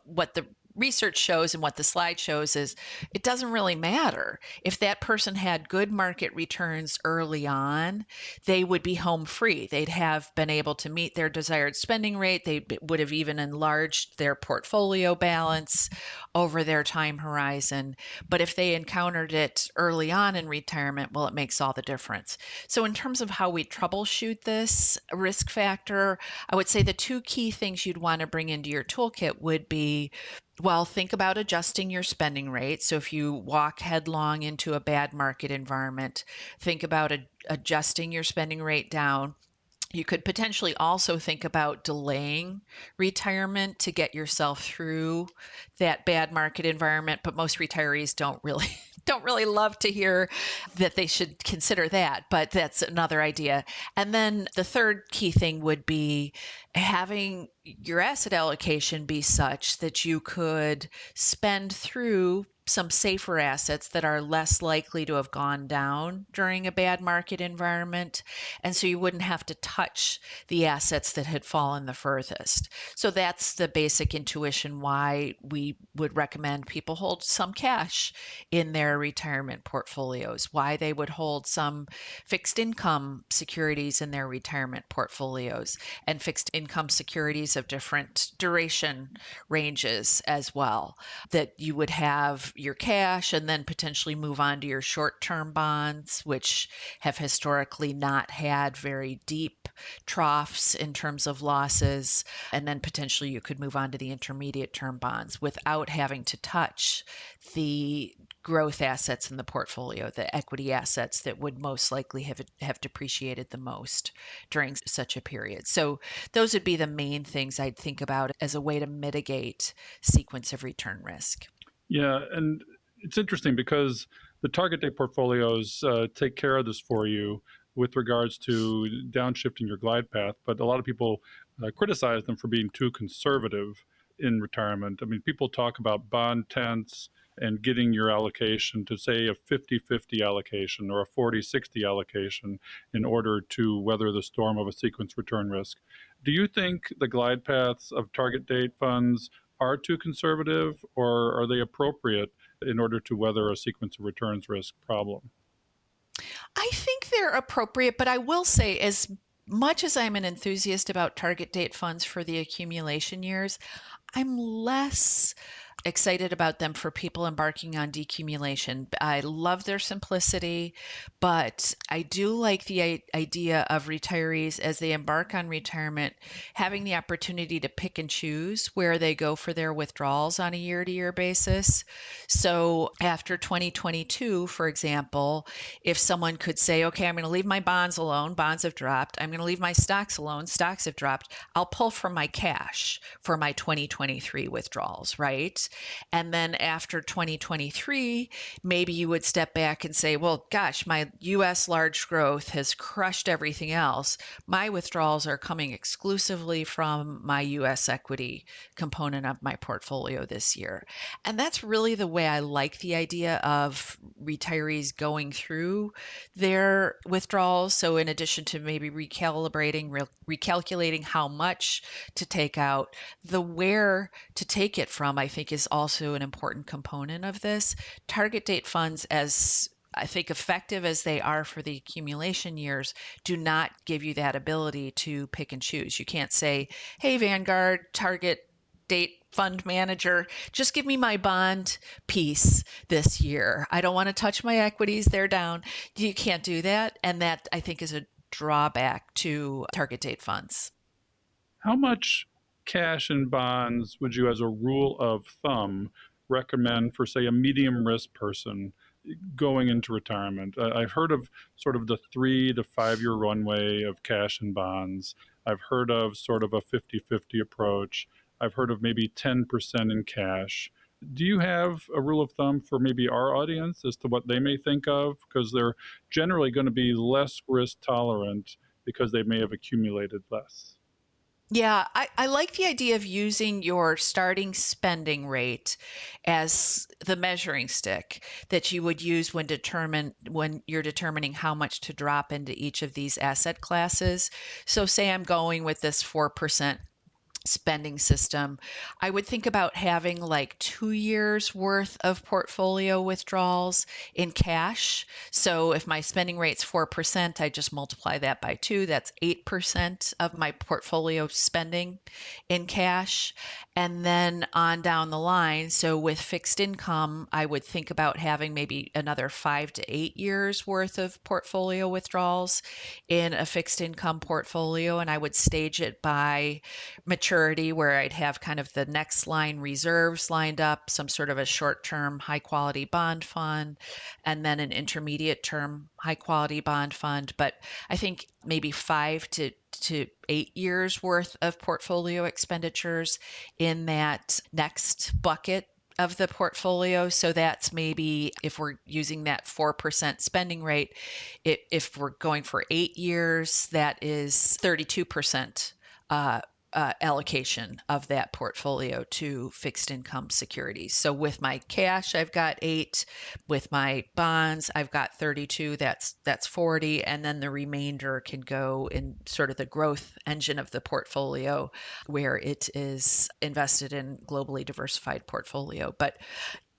What the research shows and what the slide shows is it doesn't really matter. If that person had good market returns early on, they would be home free. They'd have been able to meet their desired spending rate. They would have even enlarged their portfolio balance over their time horizon. But if they encountered it early on in retirement, well, it makes all the difference. So in terms of how we troubleshoot this risk factor, I would say the two key things you'd want to bring into your toolkit would be, well, think about adjusting your spending rate. So if you walk headlong into a bad market environment, think about adjusting your spending rate down. You could potentially also think about delaying retirement to get yourself through that bad market environment, but most retirees don't really love to hear that they should consider that, but that's another idea. And then the third key thing would be having your asset allocation be such that you could spend through some safer assets that are less likely to have gone down during a bad market environment. And so you wouldn't have to touch the assets that had fallen the furthest. So that's the basic intuition why we would recommend people hold some cash in their retirement portfolios, why they would hold some fixed income securities in their retirement portfolios, and fixed income securities of different duration ranges as well, that you would have your cash and then potentially move on to your short-term bonds, which have historically not had very deep troughs in terms of losses. And then potentially you could move on to the intermediate term bonds without having to touch the growth assets in the portfolio, the equity assets that would most likely have depreciated the most during such a period. So those would be the main things I'd think about as a way to mitigate sequence of return risk. Yeah, and it's interesting because the target date portfolios take care of this for you with regards to downshifting your glide path, but a lot of people criticize them for being too conservative in retirement. I mean, people talk about bond tents and getting your allocation to, say, a 50-50 allocation or a 40-60 allocation in order to weather the storm of a sequence return risk. Do you think the glide paths of target date funds are too conservative, or are they appropriate in order to weather a sequence of returns risk problem? I think they're appropriate, but I will say, as much as I'm an enthusiast about target date funds for the accumulation years, I'm less excited about them for people embarking on decumulation. I love their simplicity, but I do like the idea of retirees as they embark on retirement having the opportunity to pick and choose where they go for their withdrawals on a year-to-year basis. So after 2022, for example, if someone could say, okay, I'm going to leave my bonds alone, bonds have dropped. I'm going to leave my stocks alone, stocks have dropped. I'll pull from my cash for my 2023 withdrawals, right? And then after 2023, maybe you would step back and say, well, gosh, my US large growth has crushed everything else. My withdrawals are coming exclusively from my US equity component of my portfolio this year. And that's really the way I like the idea of retirees going through their withdrawals. So in addition to maybe recalculating how much to take out, the where to take it from, I think, is also an important component of this. Target date funds, as I think effective as they are for the accumulation years, do not give you that ability to pick and choose. You can't say, hey, Vanguard, target date fund manager, just give me my bond piece this year. I don't want to touch my equities, they're down. You can't do that. And that, I think, is a drawback to target date funds. How much cash and bonds would you, as a rule of thumb, recommend for, say, a medium risk person going into retirement. I've heard of sort of the 3 to 5 year runway of cash and bonds. I've heard of sort of a 50-50 approach. I've heard of maybe 10% in cash. Do you have a rule of thumb for maybe our audience as to what they may think of? Because they're generally going to be less risk tolerant because they may have accumulated less. Yeah, I like the idea of using your starting spending rate as the measuring stick that you would use when you're determining how much to drop into each of these asset classes. So say I'm going with this 4% spending system, I would think about having like 2 years worth of portfolio withdrawals in cash. So if my spending rate's 4%, I just multiply that by two. That's 8% of my portfolio spending in cash. And then on down the line, so with fixed income, I would think about having maybe another 5 to 8 years worth of portfolio withdrawals in a fixed income portfolio. And I would stage it by maturity where I'd have kind of the next line reserves lined up, some sort of a short-term high quality bond fund, and then an intermediate term high quality bond fund. But I think maybe 5 to 8 years worth of portfolio expenditures in that next bucket of the portfolio. So that's maybe if we're using that 4% spending rate, if we're going for 8 years, that is 32% allocation of that portfolio to fixed income securities. So with my cash, I've got 8. With my bonds, I've got 32. That's 40, and then the remainder can go in sort of the growth engine of the portfolio, where it is invested in globally diversified portfolio. But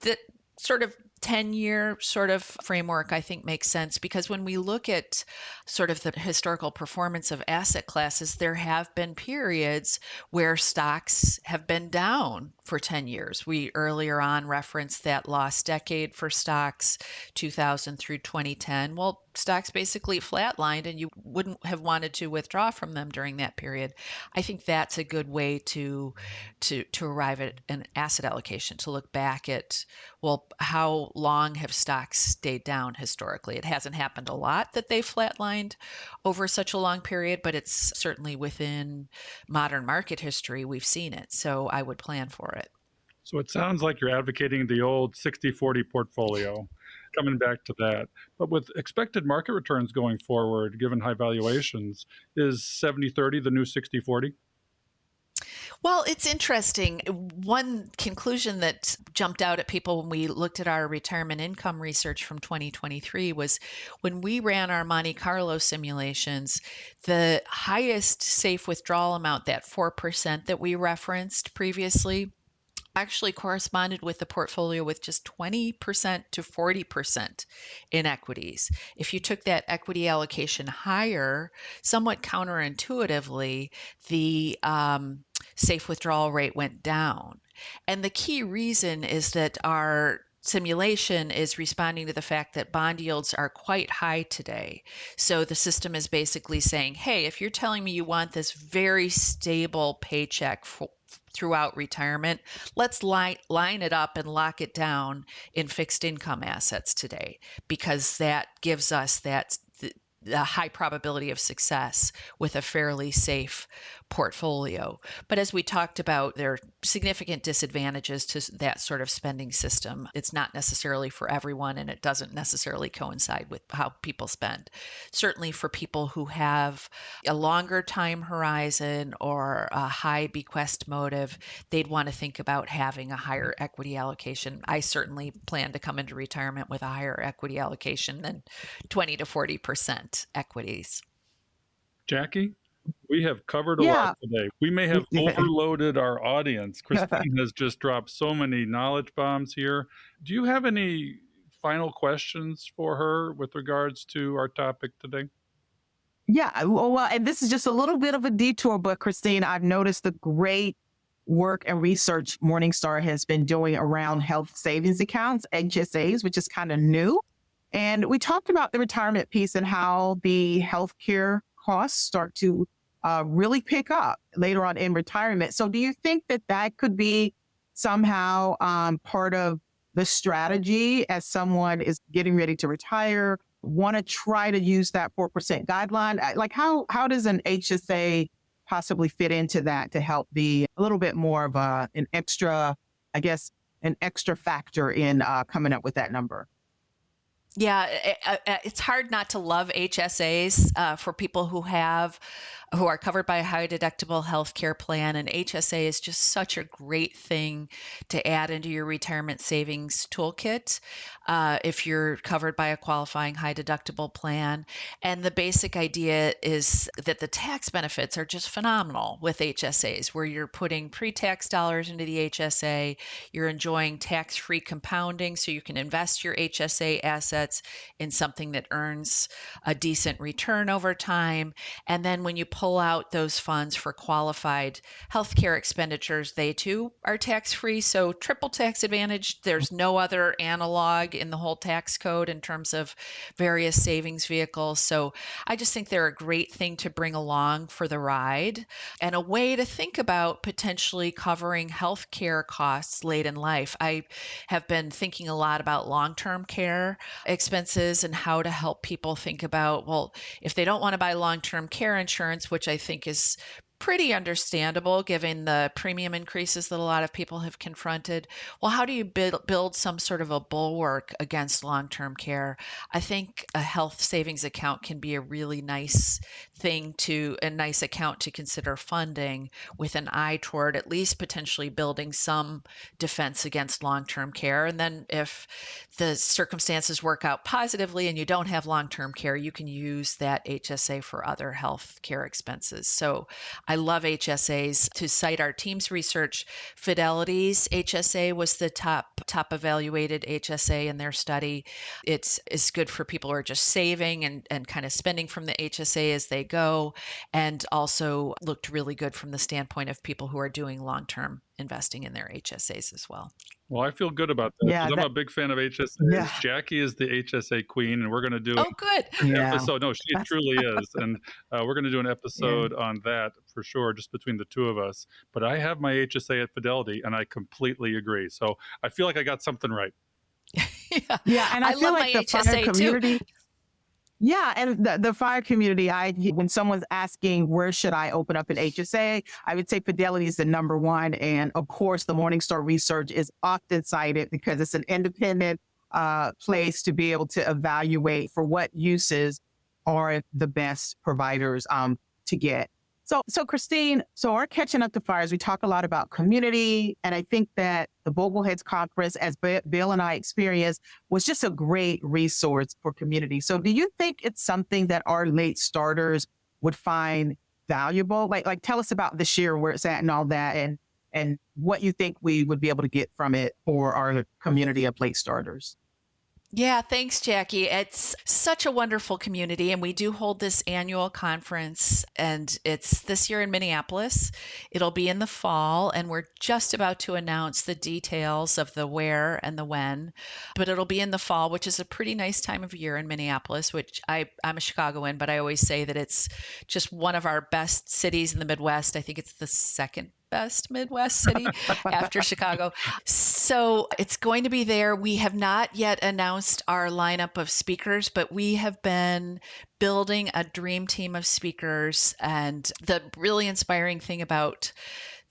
that sort of 10-year sort of framework, I think, makes sense because when we look at sort of the historical performance of asset classes, there have been periods where stocks have been down for 10 years. We earlier on referenced that lost decade for stocks, 2000 through 2010. Well, stocks basically flatlined and you wouldn't have wanted to withdraw from them during that period. I think that's a good way to arrive at an asset allocation, to look back at, well, how long have stocks stayed down historically? It hasn't happened a lot that they flatlined over such a long period, but it's certainly within modern market history we've seen it. So I would plan for it. So it sounds like you're advocating the old 60-40 portfolio, coming back to that. But with expected market returns going forward, given high valuations, is 70-30 the new 60-40? Well, it's interesting. One conclusion that jumped out at people when we looked at our retirement income research from 2023 was when we ran our Monte Carlo simulations, the highest safe withdrawal amount, that 4% that we referenced previously, actually corresponded with the portfolio with just 20% to 40% in equities. If you took that equity allocation higher, somewhat counterintuitively, the safe withdrawal rate went down. And the key reason is that our simulation is responding to the fact that bond yields are quite high today. So the system is basically saying, hey, if you're telling me you want this very stable paycheck throughout retirement, let's line it up and lock it down in fixed income assets today, because that gives us the high probability of success with a fairly safe portfolio. But as we talked about, there are significant disadvantages to that sort of spending system. It's not necessarily for everyone, and it doesn't necessarily coincide with how people spend. Certainly for people who have a longer time horizon or a high bequest motive, they'd want to think about having a higher equity allocation. I certainly plan to come into retirement with a higher equity allocation than 20 to 40% equities. Jackie, we have covered a Yeah. lot today. We may have overloaded our audience. Christine has just dropped so many knowledge bombs here. Do you have any final questions for her with regards to our topic today? Yeah, well, and this is just a little bit of a detour, but Christine, I've noticed the great work and research Morningstar has been doing around health savings accounts, HSAs, which is kind of new. And we talked about the retirement piece and how the healthcare costs start to really pick up later on in retirement. So do you think that that could be somehow part of the strategy as someone is getting ready to retire, want to try to use that 4% guideline? Like how does an HSA possibly fit into that to help be a little bit more of an extra, I guess, an extra factor in coming up with that number? Yeah, it's hard not to love HSAs for people who are covered by a high deductible healthcare plan. And HSA is just such a great thing to add into your retirement savings toolkit if you're covered by a qualifying high deductible plan. And the basic idea is that the tax benefits are just phenomenal with HSAs, where you're putting pre-tax dollars into the HSA, you're enjoying tax-free compounding, so you can invest your HSA assets in something that earns a decent return over time. And then when you pull out those funds for qualified healthcare expenditures, they too are tax-free. So triple tax advantage. There's no other analog in the whole tax code in terms of various savings vehicles. So I just think they're a great thing to bring along for the ride and a way to think about potentially covering healthcare costs late in life. I have been thinking a lot about long-term care expenses and how to help people think about, well, if they don't want to buy long-term care insurance, which I think is pretty understandable given the premium increases that a lot of people have confronted. Well, how do you build some sort of a bulwark against long-term care? I think a health savings account can be a really nice a nice account to consider funding with an eye toward at least potentially building some defense against long-term care. And then if the circumstances work out positively and you don't have long-term care, you can use that HSA for other health care expenses. So I love HSAs. To cite our team's research, Fidelity's HSA was the top evaluated HSA in their study. It's good for people who are just saving and kind of spending from the HSA as they go, and also looked really good from the standpoint of people who are doing long-term investing in their HSAs as well. Well, I feel good about that Yeah, because I'm a big fan of HSAs. yeah, Jackie is the HSA queen, and we're going to do Oh, good. an yeah, episode. No, she truly is. And we're going to do an yeah. episode on that for sure, just between the two of us. But I have my HSA at Fidelity, and I completely agree. So I feel like I got something right. Yeah, Yeah, and I I feel love like my the fire HSA too. community. Yeah, and the fire community, when someone's asking where should I open up an HSA, I would say Fidelity is the number one. And of course, the Morningstar research is often cited because it's an independent place to be able to evaluate for what uses are the best providers to get. So Christine, so our Catching Up to Fires, we talk a lot about community. And I think that the Bogleheads Conference, as Bill and I experienced, was just a great resource for community. So do you think it's something that our late starters would find valuable? Like tell us about this year, where it's at and all that, and what you think we would be able to get from it for our community of late starters. Yeah, thanks, Jackie. It's such a wonderful community, and we do hold this annual conference, and it's this year in Minneapolis. It'll be in the fall, and we're just about to announce the details of the where and the when, but it'll be in the fall, which is a pretty nice time of year in Minneapolis, which I'm a Chicagoan, but I always say that it's just one of our best cities in the Midwest. I think it's the second best Midwest city after Chicago. So it's going to be there. We have not yet announced our lineup of speakers, but we have been building a dream team of speakers. And the really inspiring thing about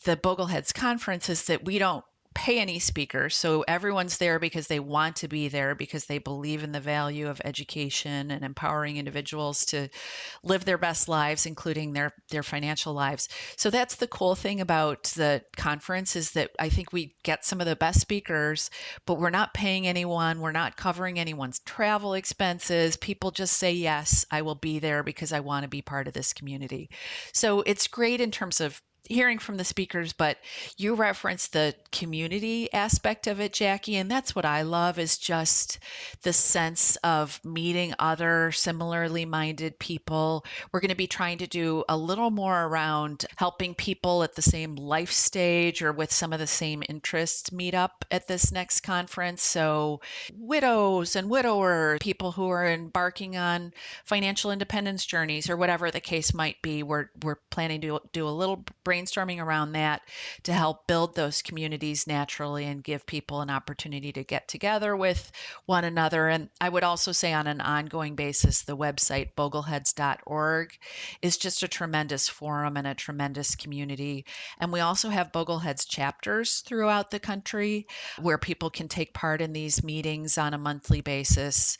the Bogleheads conference is that we don't pay any speakers. So everyone's there because they want to be there, because they believe in the value of education and empowering individuals to live their best lives, including their financial lives. So that's the cool thing about the conference, is that I think we get some of the best speakers, but we're not paying anyone. We're not covering anyone's travel expenses. People just say, yes, I will be there because I want to be part of this community. So it's great in terms of hearing from the speakers, but you referenced the community aspect of it, Jackie, and that's what I love, is just the sense of meeting other similarly minded people. We're going to be trying to do a little more around helping people at the same life stage or with some of the same interests meet up at this next conference. So widows and widowers, people who are embarking on financial independence journeys, or whatever the case might be, we're planning to do a little brainstorming around that to help build those communities naturally and give people an opportunity to get together with one another. And I would also say on an ongoing basis, the website bogleheads.org is just a tremendous forum and a tremendous community. And we also have Bogleheads chapters throughout the country where people can take part in these meetings on a monthly basis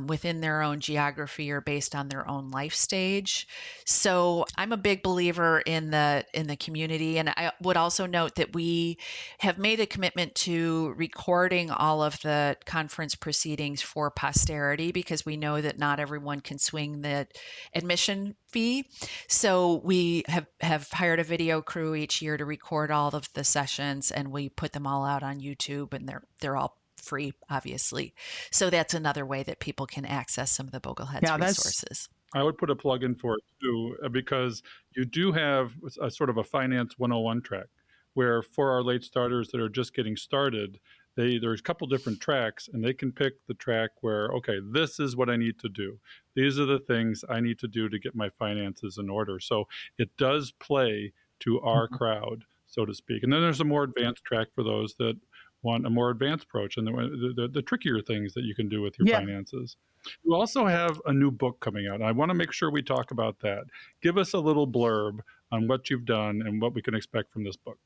within their own geography or based on their own life stage. So I'm a big believer in the community. And I would also note that we have made a commitment to recording all of the conference proceedings for posterity because we know that not everyone can swing the admission fee. So we have hired a video crew each year to record all of the sessions, and we put them all out on YouTube, and they're all free, obviously. So that's another way that people can access some of the Bogleheads Yeah, resources. I would put a plug in for it too, because you do have a sort of a finance 101 track where for our late starters that are just getting started, there's a couple different tracks and they can pick the track where, okay, this is what I need to do. These are the things I need to do to get my finances in order. So it does play to our crowd, so to speak. And then there's a more advanced track for those that want a more advanced approach and the trickier things that you can do with your yeah. finances. You also have a new book coming out. And I want to make sure we talk about that. Give us a little blurb on what you've done and what we can expect from this book.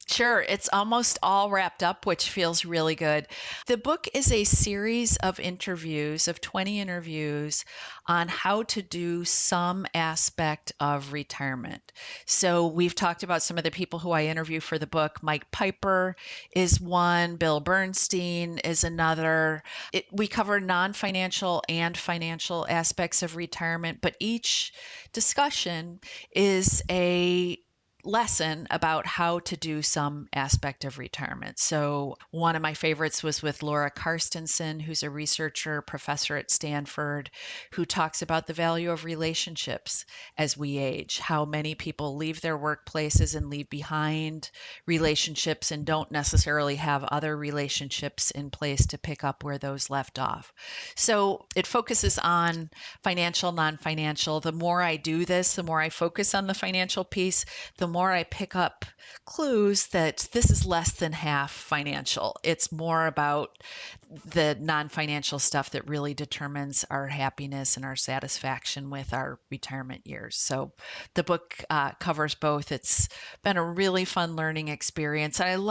Sure, it's almost all wrapped up, which feels really good. The book is a series of interviews, of 20 interviews on how to do some aspect of retirement. So we've talked about some of the people who I interview for the book. Mike Piper is one, Bill Bernstein is another. We cover non-financial and financial aspects of retirement, but each discussion is a lesson about how to do some aspect of retirement. So one of my favorites was with Laura Karstensen, who's a researcher, professor at Stanford, who talks about the value of relationships as we age, how many people leave their workplaces and leave behind relationships and don't necessarily have other relationships in place to pick up where those left off. So it focuses on financial, non-financial. The more I do this, the more I focus on the financial piece, the more I pick up clues that this is less than half financial. It's more about the non-financial stuff that really determines our happiness and our satisfaction with our retirement years. So the book covers both. It's been a really fun learning experience. I don't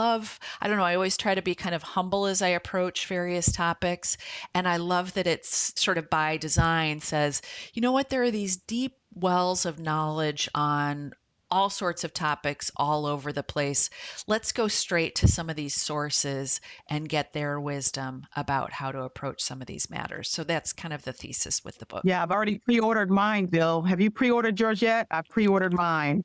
know, I always try to be kind of humble as I approach various topics. And I love that it's sort of by design says, you know what, there are these deep wells of knowledge on all sorts of topics all over the place. Let's go straight to some of these sources and get their wisdom about how to approach some of these matters. So that's kind of the thesis with the book. Yeah, I've already pre-ordered mine, Bill. Have you pre-ordered yours yet? I pre-ordered mine.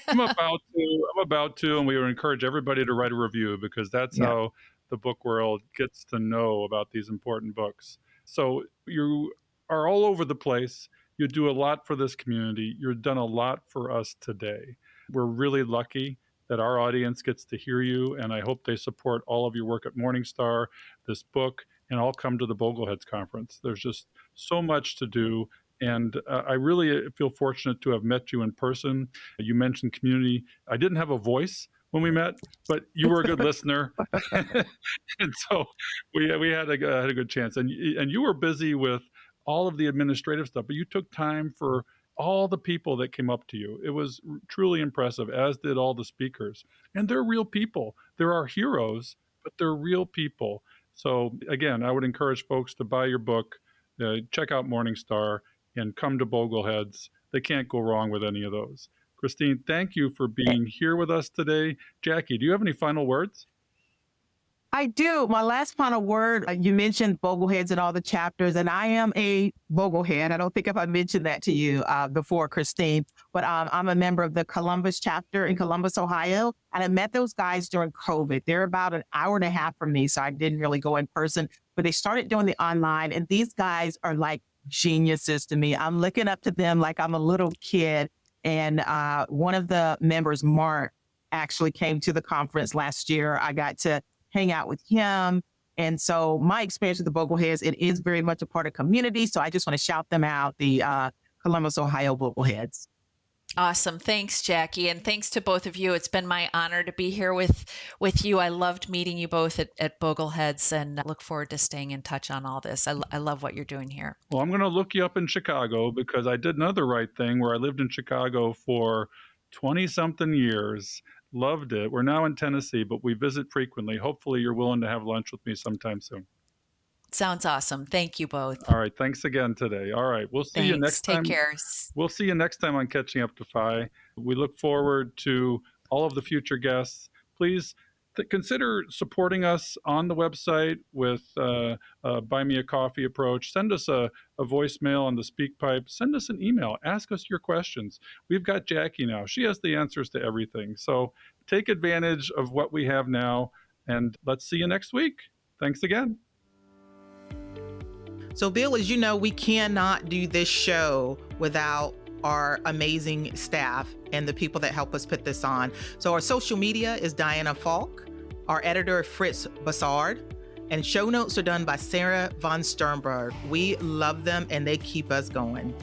I'm about to, and we would encourage everybody to write a review because that's how the book world gets to know about these important books. So you are all over the place. You do a lot for this community. You've done a lot for us today. We're really lucky that our audience gets to hear you, and I hope they support all of your work at Morningstar, this book, and all come to the Bogleheads conference. There's just so much to do, and I really feel fortunate to have met you in person. You mentioned community. I didn't have a voice when we met, but you were a good listener, and so we had a good chance. And you were busy with all of the administrative stuff, but you took time for all the people that came up to you. It was truly impressive, as did all the speakers. And they're real people. They're our heroes, but they're real people. So again, I would encourage folks to buy your book, check out Morningstar, and come to Bogleheads. They can't go wrong with any of those. Christine, thank you for being here with us today. Jackie, do you have any final words? I do. My last final word, you mentioned Bogleheads and all the chapters, and I am a Boglehead. I don't think if I mentioned that to you before, Christine, but I'm a member of the Columbus chapter in Columbus, Ohio, and I met those guys during COVID. They're about an hour and a half from me, so I didn't really go in person, but they started doing the online, and these guys are like geniuses to me. I'm looking up to them like I'm a little kid, and one of the members, Mark, actually came to the conference last year. I got to hang out with him. And so my experience with the Bogleheads, it is very much a part of community. So I just want to shout them out, the Columbus, Ohio Bogleheads. Awesome. Thanks, Jackie. And thanks to both of you. It's been my honor to be here with you. I loved meeting you both at Bogleheads and look forward to staying in touch on all this. I love what you're doing here. Well, I'm going to look you up in Chicago because I did another right thing where I lived in Chicago for 20 something years. Loved it. We're now in Tennessee, but we visit frequently. Hopefully you're willing to have lunch with me sometime soon. Sounds awesome. Thank you both. All right. Thanks again today. All right. We'll see you next Take time. care. We'll see you next time on Catching Up to Fi. We look forward to all of the future guests. Please consider supporting us on the website with a Buy Me a Coffee approach. Send us a voicemail on the speak pipe. Send us an email. Ask us your questions. We've got Jackie now. She has the answers to everything. So take advantage of what we have now, and let's see you next week. Thanks again. So, Bill, as you know, we cannot do this show without our amazing staff and the people that help us put this on. So our social media is Diana Falk, our editor, Fritz Bassard, and show notes are done by Sarah von Sternberg. We love them and they keep us going.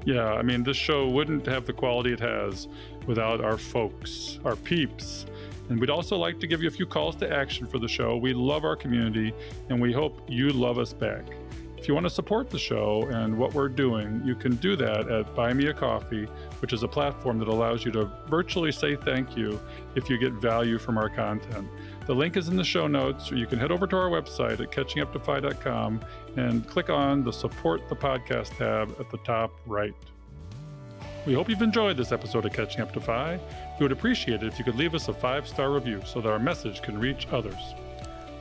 Yeah, I mean, this show wouldn't have the quality it has without our folks, our peeps. And we'd also like to give you a few calls to action for the show. We love our community and we hope you love us back. If you want to support the show and what we're doing, you can do that at Buy Me a Coffee, which is a platform that allows you to virtually say thank you if you get value from our content. The link is in the show notes, or you can head over to our website at catchinguptofi.com and click on the Support the Podcast tab at the top right. We hope you've enjoyed this episode of Catching Up to Fi. We would appreciate it if you could leave us a 5-star review so that our message can reach others.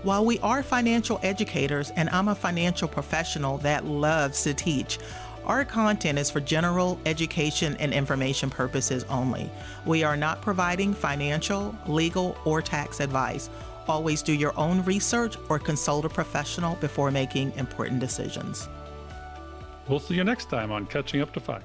While we are financial educators, and I'm a financial professional that loves to teach, our content is for general education and information purposes only. We are not providing financial, legal, or tax advice. Always do your own research or consult a professional before making important decisions. We'll see you next time on Catching Up to Fi.